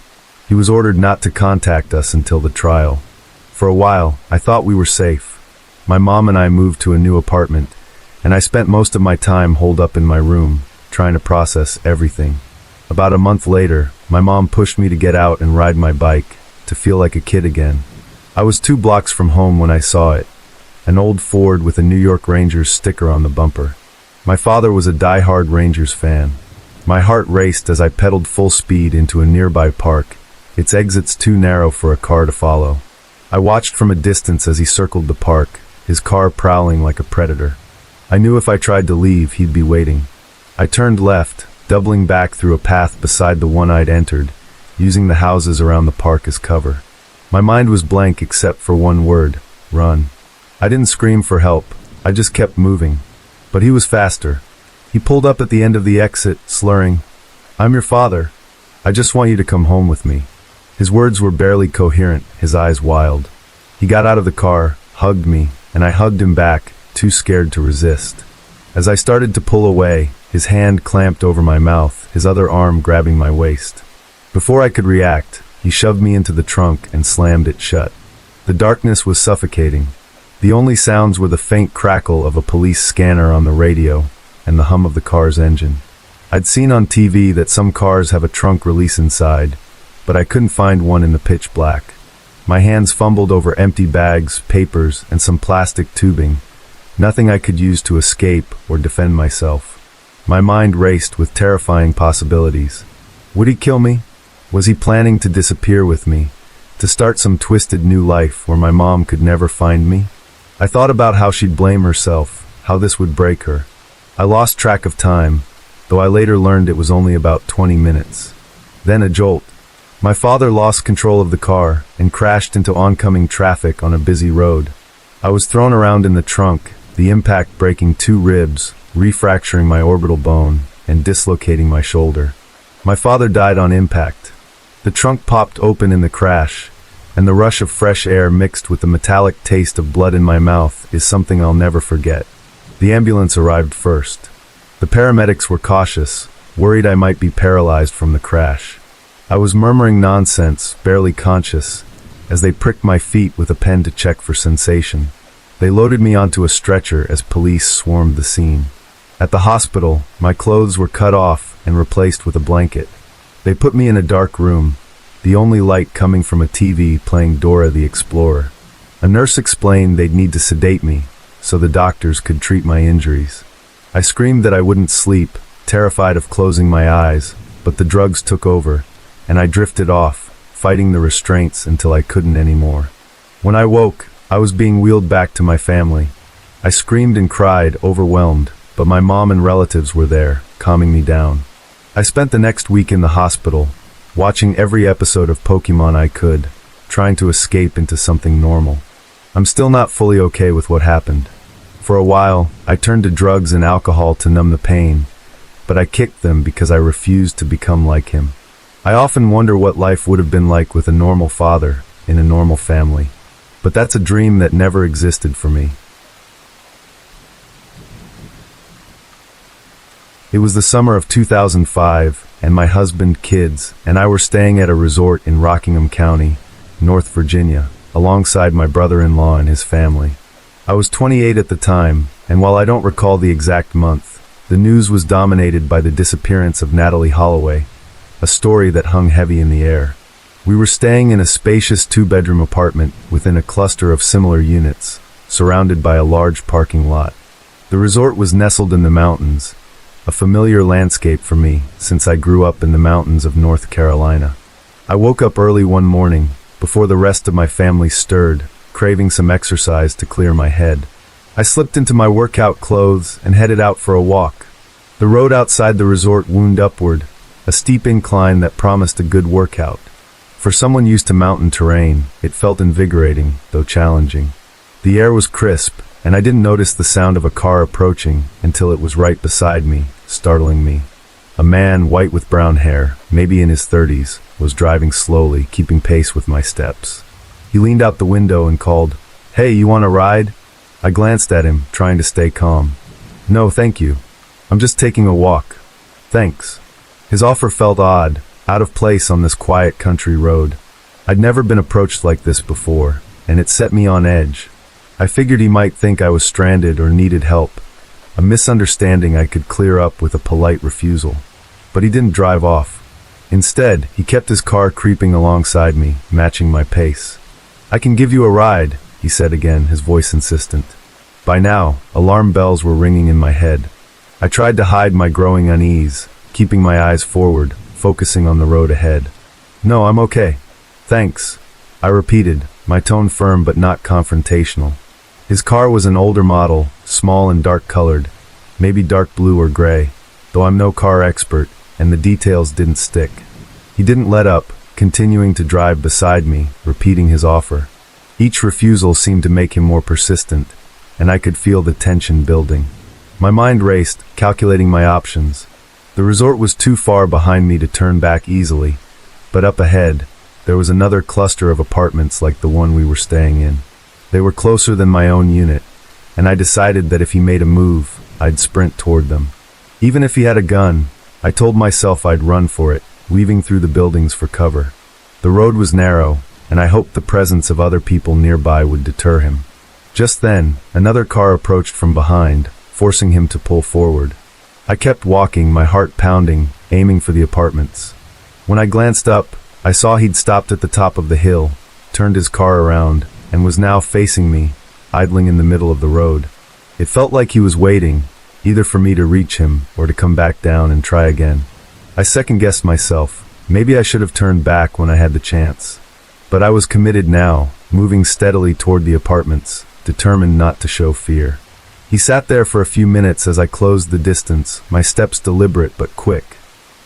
He was ordered not to contact us until the trial. For a while, I thought we were safe. My mom and I moved to a new apartment, and I spent most of my time holed up in my room, trying to process everything. About a month later, my mom pushed me to get out and ride my bike, to feel like a kid again. I was 2 blocks from home when I saw it, an old Ford with a New York Rangers sticker on the bumper. My father was a die-hard Rangers fan. My heart raced as I pedaled full speed into a nearby park, its exits too narrow for a car to follow. I watched from a distance as he circled the park, his car prowling like a predator. I knew if I tried to leave, he'd be waiting. I turned left, doubling back through a path beside the one I'd entered, using the houses around the park as cover. My mind was blank except for one word: run. I didn't scream for help, I just kept moving. But he was faster. He pulled up at the end of the exit, slurring, "I'm your father. I just want you to come home with me." His words were barely coherent, his eyes wild. He got out of the car, hugged me, and I hugged him back, too scared to resist. As I started to pull away, his hand clamped over my mouth, his other arm grabbing my waist. Before I could react, he shoved me into the trunk and slammed it shut. The darkness was suffocating. The only sounds were the faint crackle of a police scanner on the radio and the hum of the car's engine. I'd seen on TV that some cars have a trunk release inside, but I couldn't find one in the pitch black. My hands fumbled over empty bags, papers, and some plastic tubing, nothing I could use to escape or defend myself. My mind raced with terrifying possibilities. Would he kill me? Was he planning to disappear with me, to start some twisted new life where my mom could never find me? I thought about how she'd blame herself, how this would break her. I lost track of time, though I later learned it was only about 20 minutes. Then a jolt. My father lost control of the car and crashed into oncoming traffic on a busy road. I was thrown around in the trunk, the impact breaking 2 ribs, refracturing my orbital bone, and dislocating my shoulder. My father died on impact. The trunk popped open in the crash, and the rush of fresh air mixed with the metallic taste of blood in my mouth is something I'll never forget. The ambulance arrived first. The paramedics were cautious, worried I might be paralyzed from the crash. I was murmuring nonsense, barely conscious, as they pricked my feet with a pen to check for sensation. They loaded me onto a stretcher as police swarmed the scene. At the hospital, my clothes were cut off and replaced with a blanket. They put me in a dark room, the only light coming from a TV playing Dora the Explorer. A nurse explained they'd need to sedate me, so the doctors could treat my injuries. I screamed that I wouldn't sleep, terrified of closing my eyes, but the drugs took over, and I drifted off, fighting the restraints until I couldn't anymore. When I woke, I was being wheeled back to my family. I screamed and cried, overwhelmed, but my mom and relatives were there, calming me down. I spent the next week in the hospital, watching every episode of Pokémon I could, trying to escape into something normal. I'm still not fully okay with what happened. For a while, I turned to drugs and alcohol to numb the pain, but I kicked them because I refused to become like him. I often wonder what life would have been like with a normal father, in a normal family. But that's a dream that never existed for me. It was the summer of 2005, and my husband, kids, and I were staying at a resort in Rockingham County, North Virginia, alongside my brother-in-law and his family. I was 28 at the time, and while I don't recall the exact month, the news was dominated by the disappearance of Natalee Holloway, a story that hung heavy in the air. We were staying in a spacious 2-bedroom apartment within a cluster of similar units, surrounded by a large parking lot. The resort was nestled in the mountains, a familiar landscape for me since I grew up in the mountains of North Carolina. I woke up early one morning, before the rest of my family stirred, craving some exercise to clear my head. I slipped into my workout clothes and headed out for a walk. The road outside the resort wound upward, a steep incline that promised a good workout. For someone used to mountain terrain, it felt invigorating, though challenging. The air was crisp, and I didn't notice the sound of a car approaching until it was right beside me, startling me. A man, white with brown hair, maybe in his 30s, was driving slowly, keeping pace with my steps. He leaned out the window and called, "Hey, you want a ride?" I glanced at him, trying to stay calm. "No, thank you. I'm just taking a walk." "Thanks." His offer felt odd, out of place on this quiet country road. I'd never been approached like this before, and it set me on edge. I figured he might think I was stranded or needed help, a misunderstanding I could clear up with a polite refusal. But he didn't drive off. Instead, he kept his car creeping alongside me, matching my pace. "I can give you a ride," he said again, his voice insistent. By now, alarm bells were ringing in my head. I tried to hide my growing unease, keeping my eyes forward, focusing on the road ahead. "No, I'm okay. Thanks," I repeated, my tone firm but not confrontational. His car was an older model, small and dark-colored, maybe dark blue or gray, though I'm no car expert, and the details didn't stick. He didn't let up, continuing to drive beside me, repeating his offer. Each refusal seemed to make him more persistent, and I could feel the tension building. My mind raced, calculating my options. The resort was too far behind me to turn back easily, but up ahead, there was another cluster of apartments like the one we were staying in. They were closer than my own unit, and I decided that if he made a move, I'd sprint toward them. Even if he had a gun, I told myself I'd run for it, weaving through the buildings for cover. The road was narrow, and I hoped the presence of other people nearby would deter him. Just then, another car approached from behind, forcing him to pull forward. I kept walking, my heart pounding, aiming for the apartments. When I glanced up, I saw he'd stopped at the top of the hill, turned his car around, and was now facing me, idling in the middle of the road. It felt like he was waiting, either for me to reach him or to come back down and try again. I second-guessed myself. Maybe I should have turned back when I had the chance. But I was committed now, moving steadily toward the apartments, determined not to show fear. He sat there for a few minutes as I closed the distance, my steps deliberate but quick.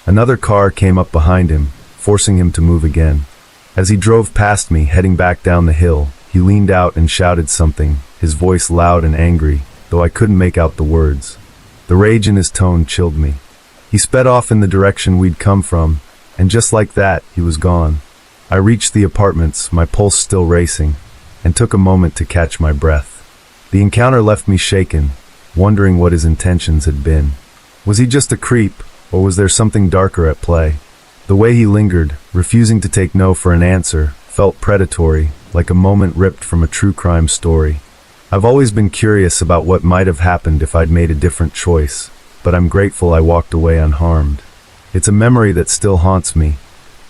Another car came up behind him, forcing him to move again. As he drove past me, heading back down the hill, he leaned out and shouted something, his voice loud and angry, though I couldn't make out the words. The rage in his tone chilled me. He sped off in the direction we'd come from, and just like that, he was gone. I reached the apartments, my pulse still racing, and took a moment to catch my breath. The encounter left me shaken, wondering what his intentions had been. Was he just a creep, or was there something darker at play? The way he lingered, refusing to take no for an answer, felt predatory, like a moment ripped from a true crime story. I've always been curious about what might have happened if I'd made a different choice, but I'm grateful I walked away unharmed. It's a memory that still haunts me,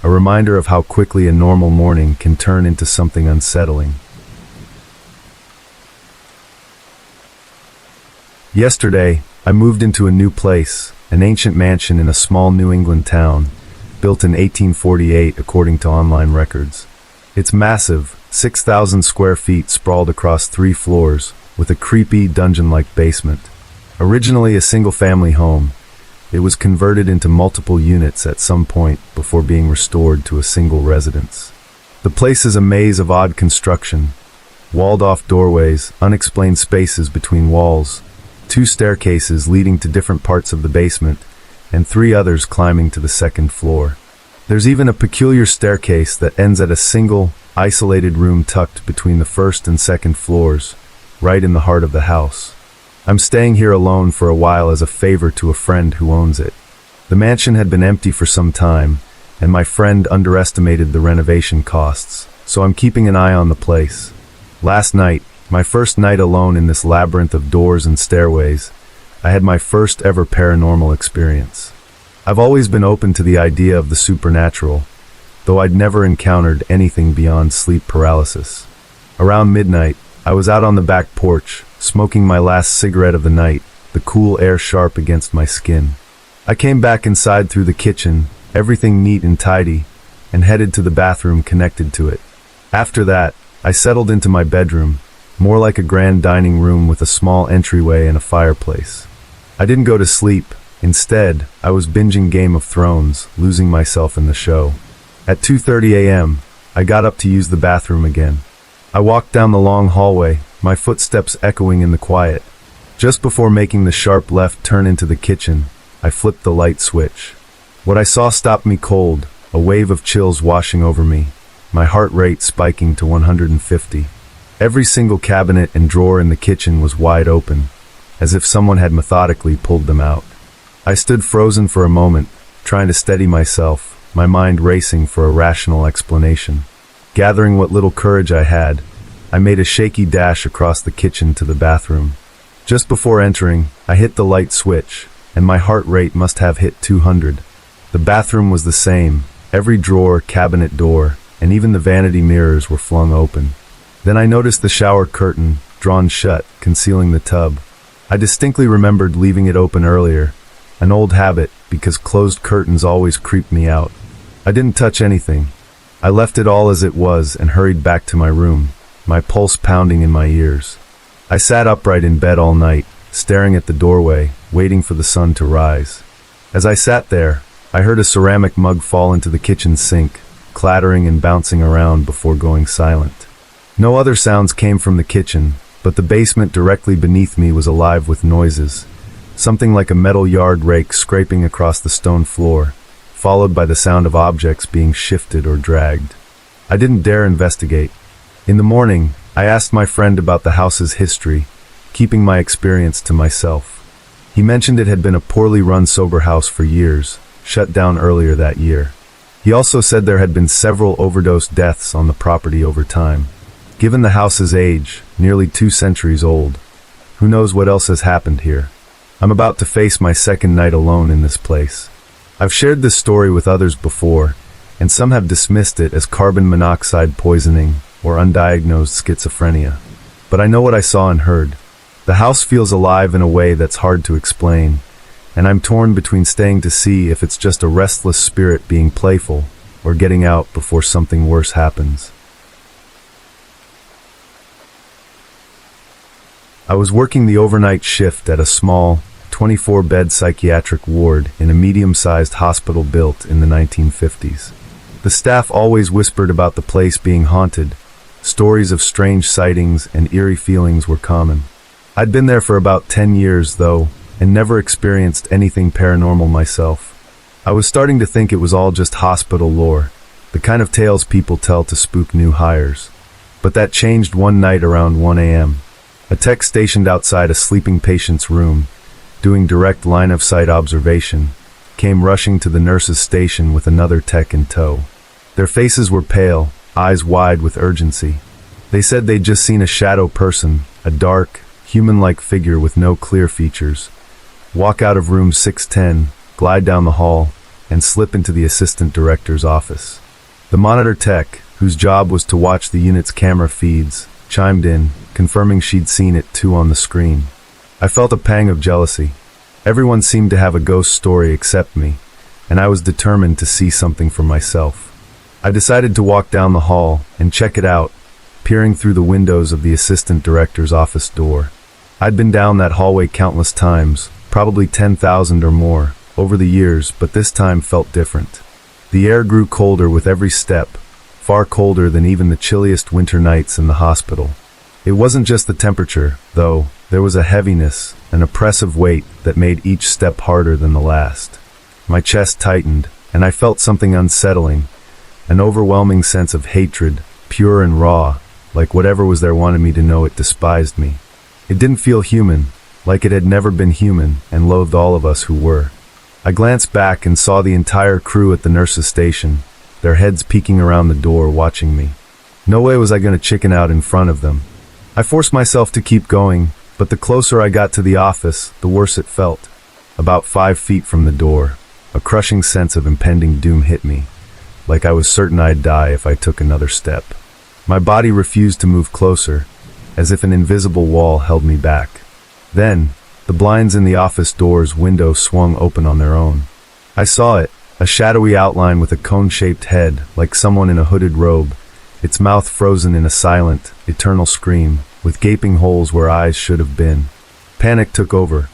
a reminder of how quickly a normal morning can turn into something unsettling. Yesterday, I moved into a new place, an ancient mansion in a small New England town, built in 1848 according to online records. It's massive, 6,000 square feet sprawled across 3 floors, with a creepy, dungeon-like basement. Originally a single-family home, it was converted into multiple units at some point before being restored to a single residence. The place is a maze of odd construction, walled-off doorways, unexplained spaces between walls, 2 staircases leading to different parts of the basement, and 3 others climbing to the 2nd floor. There's even a peculiar staircase that ends at a single, isolated room tucked between the 1st and 2nd floors, right in the heart of the house. I'm staying here alone for a while as a favor to a friend who owns it. The mansion had been empty for some time, and my friend underestimated the renovation costs, so I'm keeping an eye on the place. Last night, my first night alone in this labyrinth of doors and stairways, I had my first ever paranormal experience. I've always been open to the idea of the supernatural, though I'd never encountered anything beyond sleep paralysis. Around midnight, I was out on the back porch, smoking my last cigarette of the night, the cool air sharp against my skin. I came back inside through the kitchen, everything neat and tidy, and headed to the bathroom connected to it. After that, I settled into my bedroom, more like a grand dining room with a small entryway and a fireplace. I didn't go to sleep. Instead, I was binging Game of Thrones, losing myself in the show. At 2:30 a.m., I got up to use the bathroom again. I walked down the long hallway, my footsteps echoing in the quiet. Just before making the sharp left turn into the kitchen, I flipped the light switch. What I saw stopped me cold, a wave of chills washing over me, my heart rate spiking to 150. Every single cabinet and drawer in the kitchen was wide open, as if someone had methodically pulled them out. I stood frozen for a moment, trying to steady myself, my mind racing for a rational explanation. Gathering what little courage I had, I made a shaky dash across the kitchen to the bathroom. Just before entering, I hit the light switch, and my heart rate must have hit 200. The bathroom was the same, every drawer, cabinet door, and even the vanity mirrors were flung open. Then I noticed the shower curtain, drawn shut, concealing the tub. I distinctly remembered leaving it open earlier, an old habit because closed curtains always creeped me out. I didn't touch anything. I left it all as it was and hurried back to my room, my pulse pounding in my ears. I sat upright in bed all night, staring at the doorway, waiting for the sun to rise. As I sat there, I heard a ceramic mug fall into the kitchen sink, clattering and bouncing around before going silent. No other sounds came from the kitchen, but the basement directly beneath me was alive with noises. Something like a metal yard rake scraping across the stone floor, followed by the sound of objects being shifted or dragged. I didn't dare investigate. In the morning, I asked my friend about the house's history, keeping my experience to myself. He mentioned it had been a poorly run sober house for years, shut down earlier that year. He also said there had been several overdose deaths on the property over time. Given the house's age, nearly 2 centuries old, who knows what else has happened here? I'm about to face my second night alone in this place. I've shared this story with others before, and some have dismissed it as carbon monoxide poisoning or undiagnosed schizophrenia. But I know what I saw and heard. The house feels alive in a way that's hard to explain, and I'm torn between staying to see if it's just a restless spirit being playful or getting out before something worse happens. I was working the overnight shift at a small, 24-bed psychiatric ward in a medium-sized hospital built in the 1950s. The staff always whispered about the place being haunted. Stories of strange sightings and eerie feelings were common. I'd been there for about 10 years, though, and never experienced anything paranormal myself. I was starting to think it was all just hospital lore, the kind of tales people tell to spook new hires. But that changed one night around 1 a.m. A tech stationed outside a sleeping patient's room, doing direct line-of-sight observation, came rushing to the nurse's station with another tech in tow. Their faces were pale, eyes wide with urgency. They said they'd just seen a shadow person, a dark, human-like figure with no clear features, walk out of room 610, glide down the hall, and slip into the assistant director's office. The monitor tech, whose job was to watch the unit's camera feeds, chimed in, confirming she'd seen it too on the screen. I felt a pang of jealousy. Everyone seemed to have a ghost story except me, and I was determined to see something for myself. I decided to walk down the hall and check it out, peering through the windows of the assistant director's office door. I'd been down that hallway countless times, probably 10,000 or more, over the years, but this time felt different. The air grew colder with every step, far colder than even the chilliest winter nights in the hospital. It wasn't just the temperature, though. There was a heaviness, an oppressive weight that made each step harder than the last. My chest tightened, and I felt something unsettling, an overwhelming sense of hatred, pure and raw, like whatever was there wanted me to know it despised me. It didn't feel human, like it had never been human, and loathed all of us who were. I glanced back and saw the entire crew at the nurse's station, their heads peeking around the door watching me. No way was I going to chicken out in front of them. I forced myself to keep going, but the closer I got to the office, the worse it felt. About 5 feet from the door, a crushing sense of impending doom hit me, like I was certain I'd die if I took another step. My body refused to move closer, as if an invisible wall held me back. Then, the blinds in the office door's window swung open on their own. I saw it, a shadowy outline with a cone-shaped head, like someone in a hooded robe, its mouth frozen in a silent, eternal scream, with gaping holes where eyes should have been. Panic took over.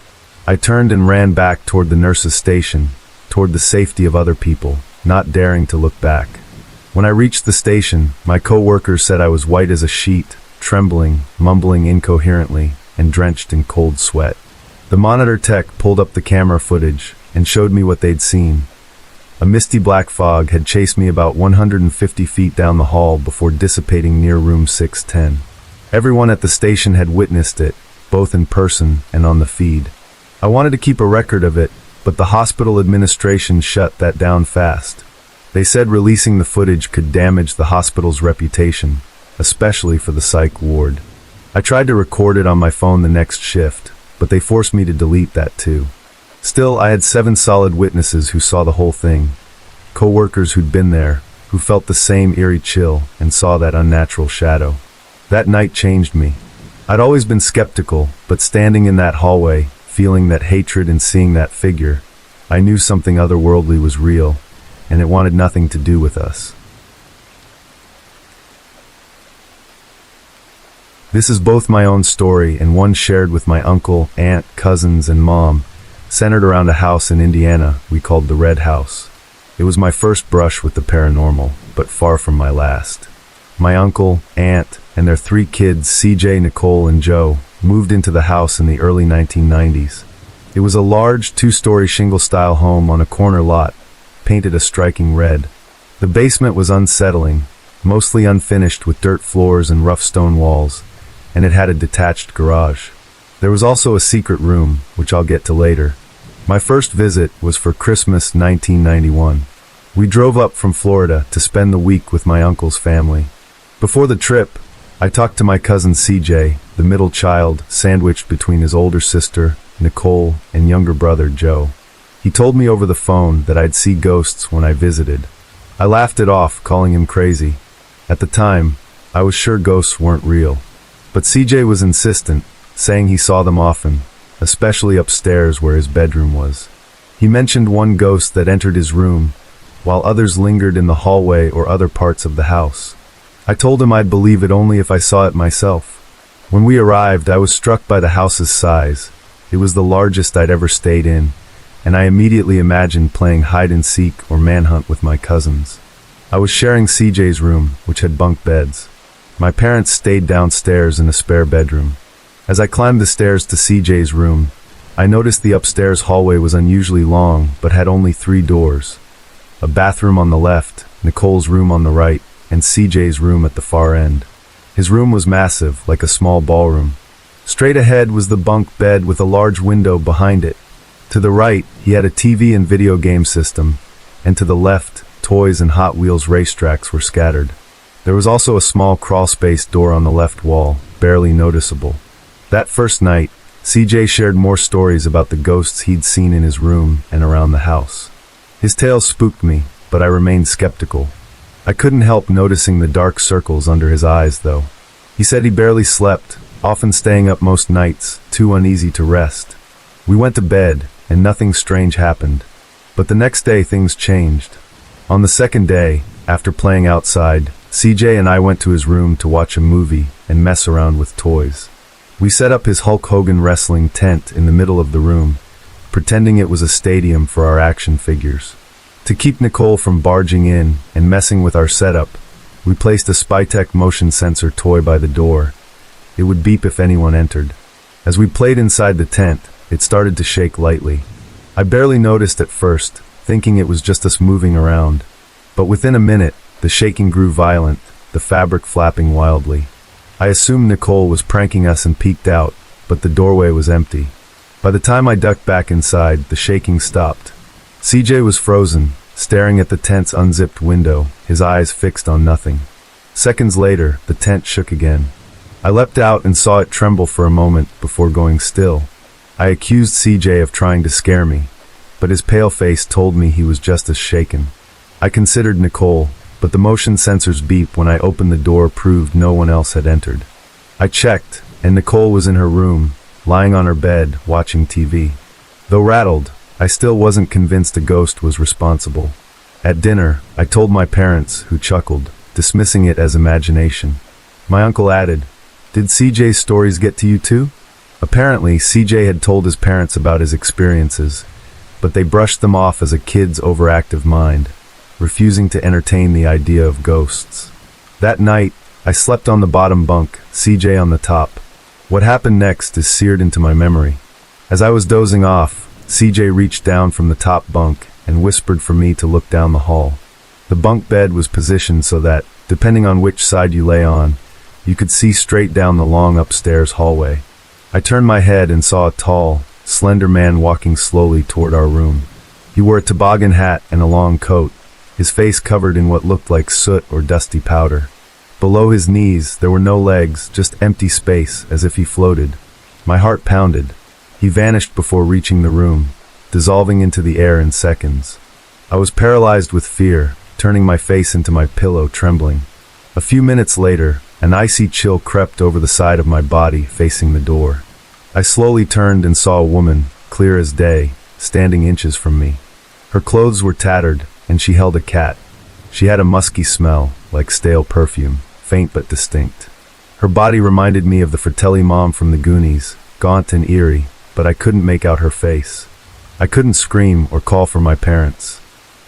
I turned and ran back toward the nurse's station, toward the safety of other people, not daring to look back. When I reached the station, my co-workers said I was white as a sheet, trembling, mumbling incoherently, and drenched in cold sweat. The monitor tech pulled up the camera footage and showed me what they'd seen. A misty black fog had chased me about 150 feet down the hall before dissipating near room 610. Everyone at the station had witnessed it, both in person and on the feed. I wanted to keep a record of it, but the hospital administration shut that down fast. They said releasing the footage could damage the hospital's reputation, especially for the psych ward. I tried to record it on my phone the next shift, but they forced me to delete that too. Still, I had 7 solid witnesses who saw the whole thing. Co-workers who'd been there, who felt the same eerie chill and saw that unnatural shadow. That night changed me. I'd always been skeptical, but standing in that hallway, feeling that hatred and seeing that figure, I knew something otherworldly was real, and it wanted nothing to do with us. This is both my own story and one shared with my uncle, aunt, cousins, and mom, centered around a house in Indiana we called the Red House. It was my first brush with the paranormal, but far from my last. My uncle, aunt, and their 3 kids, CJ, Nicole, and Joe, moved into the house in the early 1990s. It was a large 2-story shingle-style home on a corner lot, painted a striking red. The basement was unsettling, mostly unfinished with dirt floors and rough stone walls, and it had a detached garage. There was also a secret room, which I'll get to later. My first visit was for Christmas 1991. We drove up from Florida to spend the week with my uncle's family. Before the trip, I talked to my cousin CJ, the middle child, sandwiched between his older sister, Nicole, and younger brother, Joe. He told me over the phone that I'd see ghosts when I visited. I laughed it off, calling him crazy. At the time, I was sure ghosts weren't real. But CJ was insistent, saying he saw them often, especially upstairs where his bedroom was. He mentioned one ghost that entered his room, while others lingered in the hallway or other parts of the house. I told him I'd believe it only if I saw it myself. When we arrived, I was struck by the house's size. It was the largest I'd ever stayed in, and I immediately imagined playing hide-and-seek or manhunt with my cousins. I was sharing CJ's room, which had bunk beds. My parents stayed downstairs in a spare bedroom. As I climbed the stairs to CJ's room, I noticed the upstairs hallway was unusually long, but had only 3 doors. A bathroom on the left, Nicole's room on the right, and CJ's room at the far end. His room was massive, like a small ballroom. Straight ahead was the bunk bed with a large window behind it. To the right, he had a TV and video game system, and to the left, toys and Hot Wheels racetracks were scattered. There was also a small crawlspace door on the left wall, barely noticeable. That first night, CJ shared more stories about the ghosts he'd seen in his room and around the house. His tales spooked me, but I remained skeptical. I couldn't help noticing the dark circles under his eyes, though. He said he barely slept, often staying up most nights, too uneasy to rest. We went to bed, and nothing strange happened. But the next day things changed. On the second day, after playing outside, CJ and I went to his room to watch a movie and mess around with toys. We set up his Hulk Hogan wrestling tent in the middle of the room, pretending it was a stadium for our action figures. To keep Nicole from barging in and messing with our setup, we placed a Spytek motion sensor toy by the door. It would beep if anyone entered. As we played inside the tent, it started to shake lightly. I barely noticed at first, thinking it was just us moving around. But within a minute, the shaking grew violent, the fabric flapping wildly. I assumed Nicole was pranking us and peeked out, but the doorway was empty. By the time I ducked back inside, the shaking stopped. CJ was frozen, staring at the tent's unzipped window, his eyes fixed on nothing. Seconds later, the tent shook again. I leapt out and saw it tremble for a moment before going still. I accused CJ of trying to scare me, but his pale face told me he was just as shaken. I considered Nicole, but the motion sensor's beep when I opened the door proved no one else had entered. I checked, and Nicole was in her room, lying on her bed, watching TV. Though rattled, I still wasn't convinced a ghost was responsible. At dinner, I told my parents, who chuckled, dismissing it as imagination. My uncle added, "Did CJ's stories get to you too?" Apparently, CJ had told his parents about his experiences, but they brushed them off as a kid's overactive mind, refusing to entertain the idea of ghosts. That night, I slept on the bottom bunk, CJ on the top. What happened next is seared into my memory. As I was dozing off, CJ reached down from the top bunk and whispered for me to look down the hall. The bunk bed was positioned so that, depending on which side you lay on, you could see straight down the long upstairs hallway. I turned my head and saw a tall, slender man walking slowly toward our room. He wore a toboggan hat and a long coat, his face covered in what looked like soot or dusty powder. Below his knees, there were no legs, just empty space, as if he floated. My heart pounded. He vanished before reaching the room, dissolving into the air in seconds. I was paralyzed with fear, turning my face into my pillow, trembling. A few minutes later, an icy chill crept over the side of my body, facing the door. I slowly turned and saw a woman, clear as day, standing inches from me. Her clothes were tattered, and she held a cat. She had a musky smell, like stale perfume, faint but distinct. Her body reminded me of the Fratelli mom from the Goonies, gaunt and eerie, but I couldn't make out her face. I couldn't scream or call for my parents.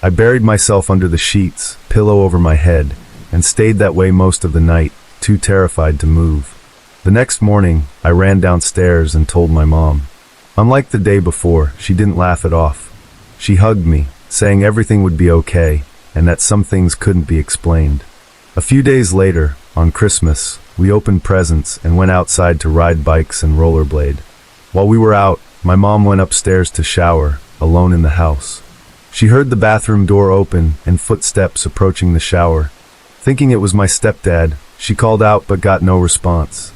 I buried myself under the sheets, pillow over my head, and stayed that way most of the night, too terrified to move. The next morning, I ran downstairs and told my mom. Unlike the day before, she didn't laugh it off. She hugged me, saying everything would be okay, and that some things couldn't be explained. A few days later, on Christmas, we opened presents and went outside to ride bikes and rollerblade. While we were out, my mom went upstairs to shower, alone in the house. She heard the bathroom door open and footsteps approaching the shower. Thinking it was my stepdad, she called out but got no response.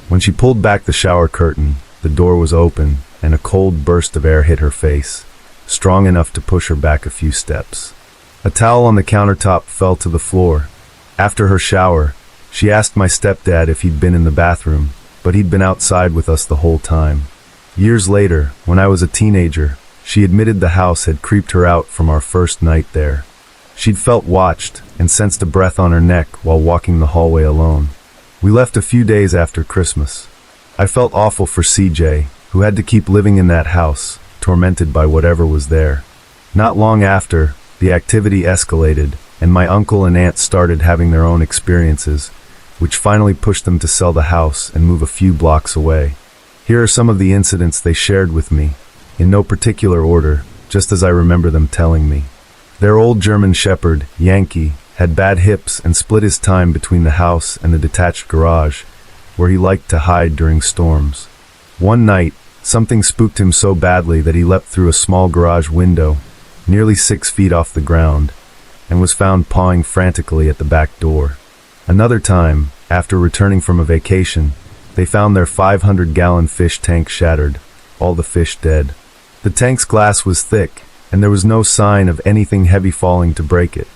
When she pulled back the shower curtain, the door was open and a cold burst of air hit her face, strong enough to push her back a few steps. A towel on the countertop fell to the floor. After her shower, she asked my stepdad if he'd been in the bathroom, but he'd been outside with us the whole time. Years later, when I was a teenager, she admitted the house had creeped her out from our first night there. She'd felt watched and sensed a breath on her neck while walking the hallway alone. We left a few days after Christmas. I felt awful for CJ, who had to keep living in that house, tormented by whatever was there. Not long after, the activity escalated, and my uncle and aunt started having their own experiences, which finally pushed them to sell the house and move a few blocks away. Here are some of the incidents they shared with me, in no particular order, just as I remember them telling me. Their old German shepherd, Yankee, had bad hips and split his time between the house and the detached garage, where he liked to hide during storms. One night, something spooked him so badly that he leapt through a small garage window, nearly 6 feet off the ground, and was found pawing frantically at the back door. Another time, after returning from a vacation, they found their 500-gallon fish tank shattered, all the fish dead. The tank's glass was thick, and there was no sign of anything heavy falling to break it.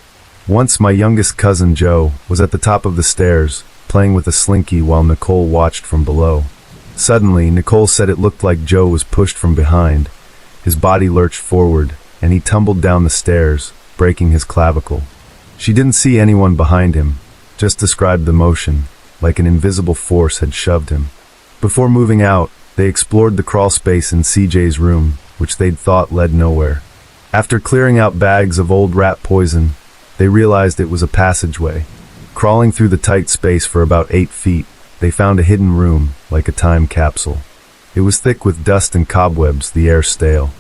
Once my youngest cousin Joe was at the top of the stairs, playing with a slinky while Nicole watched from below. Suddenly, Nicole said it looked like Joe was pushed from behind. His body lurched forward, and he tumbled down the stairs, breaking his clavicle. She didn't see anyone behind him, just described the motion, like an invisible force had shoved him. Before moving out, they explored the crawl space in CJ's room, which they'd thought led nowhere. After clearing out bags of old rat poison, they realized it was a passageway. Crawling through the tight space for about 8 feet, they found a hidden room, like a time capsule. It was thick with dust and cobwebs, the air stale.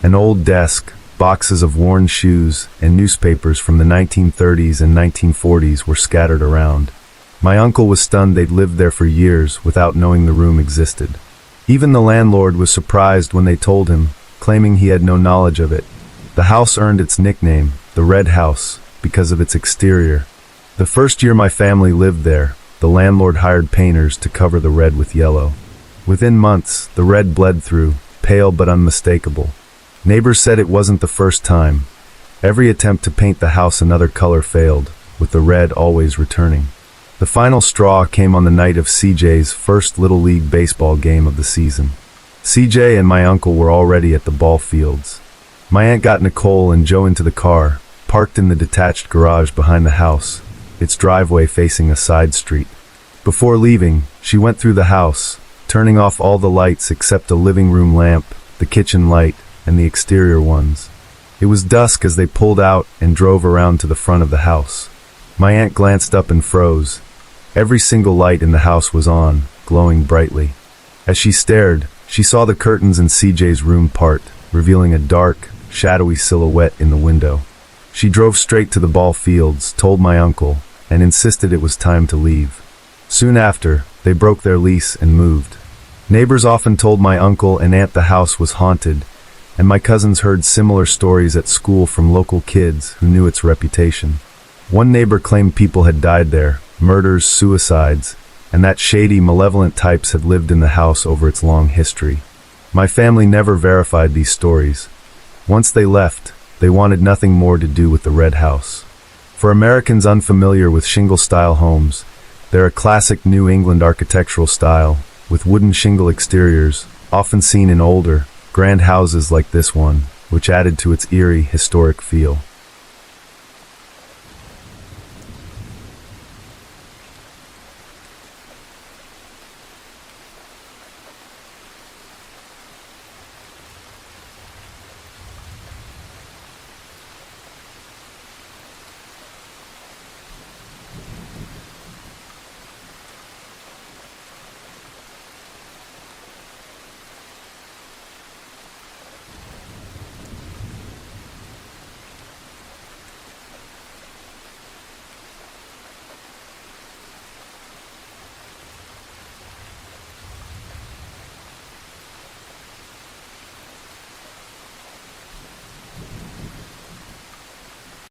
An old desk, boxes of worn shoes, and newspapers from the 1930s and 1940s were scattered around. My uncle was stunned they'd lived there for years without knowing the room existed. Even the landlord was surprised when they told him, claiming he had no knowledge of it. The house earned its nickname, the Red House, because of its exterior. The first year my family lived there, the landlord hired painters to cover the red with yellow. Within months, the red bled through, pale but unmistakable. Neighbors said it wasn't the first time. Every attempt to paint the house another color failed, with the red always returning. The final straw came on the night of CJ's first Little League baseball game of the season. CJ and my uncle were already at the ball fields. My aunt got Nicole and Joe into the car, parked in the detached garage behind the house, its driveway facing a side street. Before leaving, she went through the house, turning off all the lights except a living room lamp, the kitchen light, and the exterior ones. It was dusk as they pulled out and drove around to the front of the house. My aunt glanced up and froze. Every single light in the house was on, glowing brightly. As she stared, she saw the curtains in CJ's room part, revealing a dark, shadowy silhouette in the window. She drove straight to the ball fields, told my uncle, and insisted it was time to leave. Soon after, they broke their lease and moved. Neighbors often told my uncle and aunt the house was haunted, and my cousins heard similar stories at school from local kids who knew its reputation. One neighbor claimed people had died there, murders, suicides, and that shady, malevolent types had lived in the house over its long history. My family never verified these stories. Once they left, they wanted nothing more to do with the Red House. For Americans unfamiliar with shingle-style homes, they're a classic New England architectural style, with wooden shingle exteriors, often seen in older, grand houses like this one, which added to its eerie, historic feel.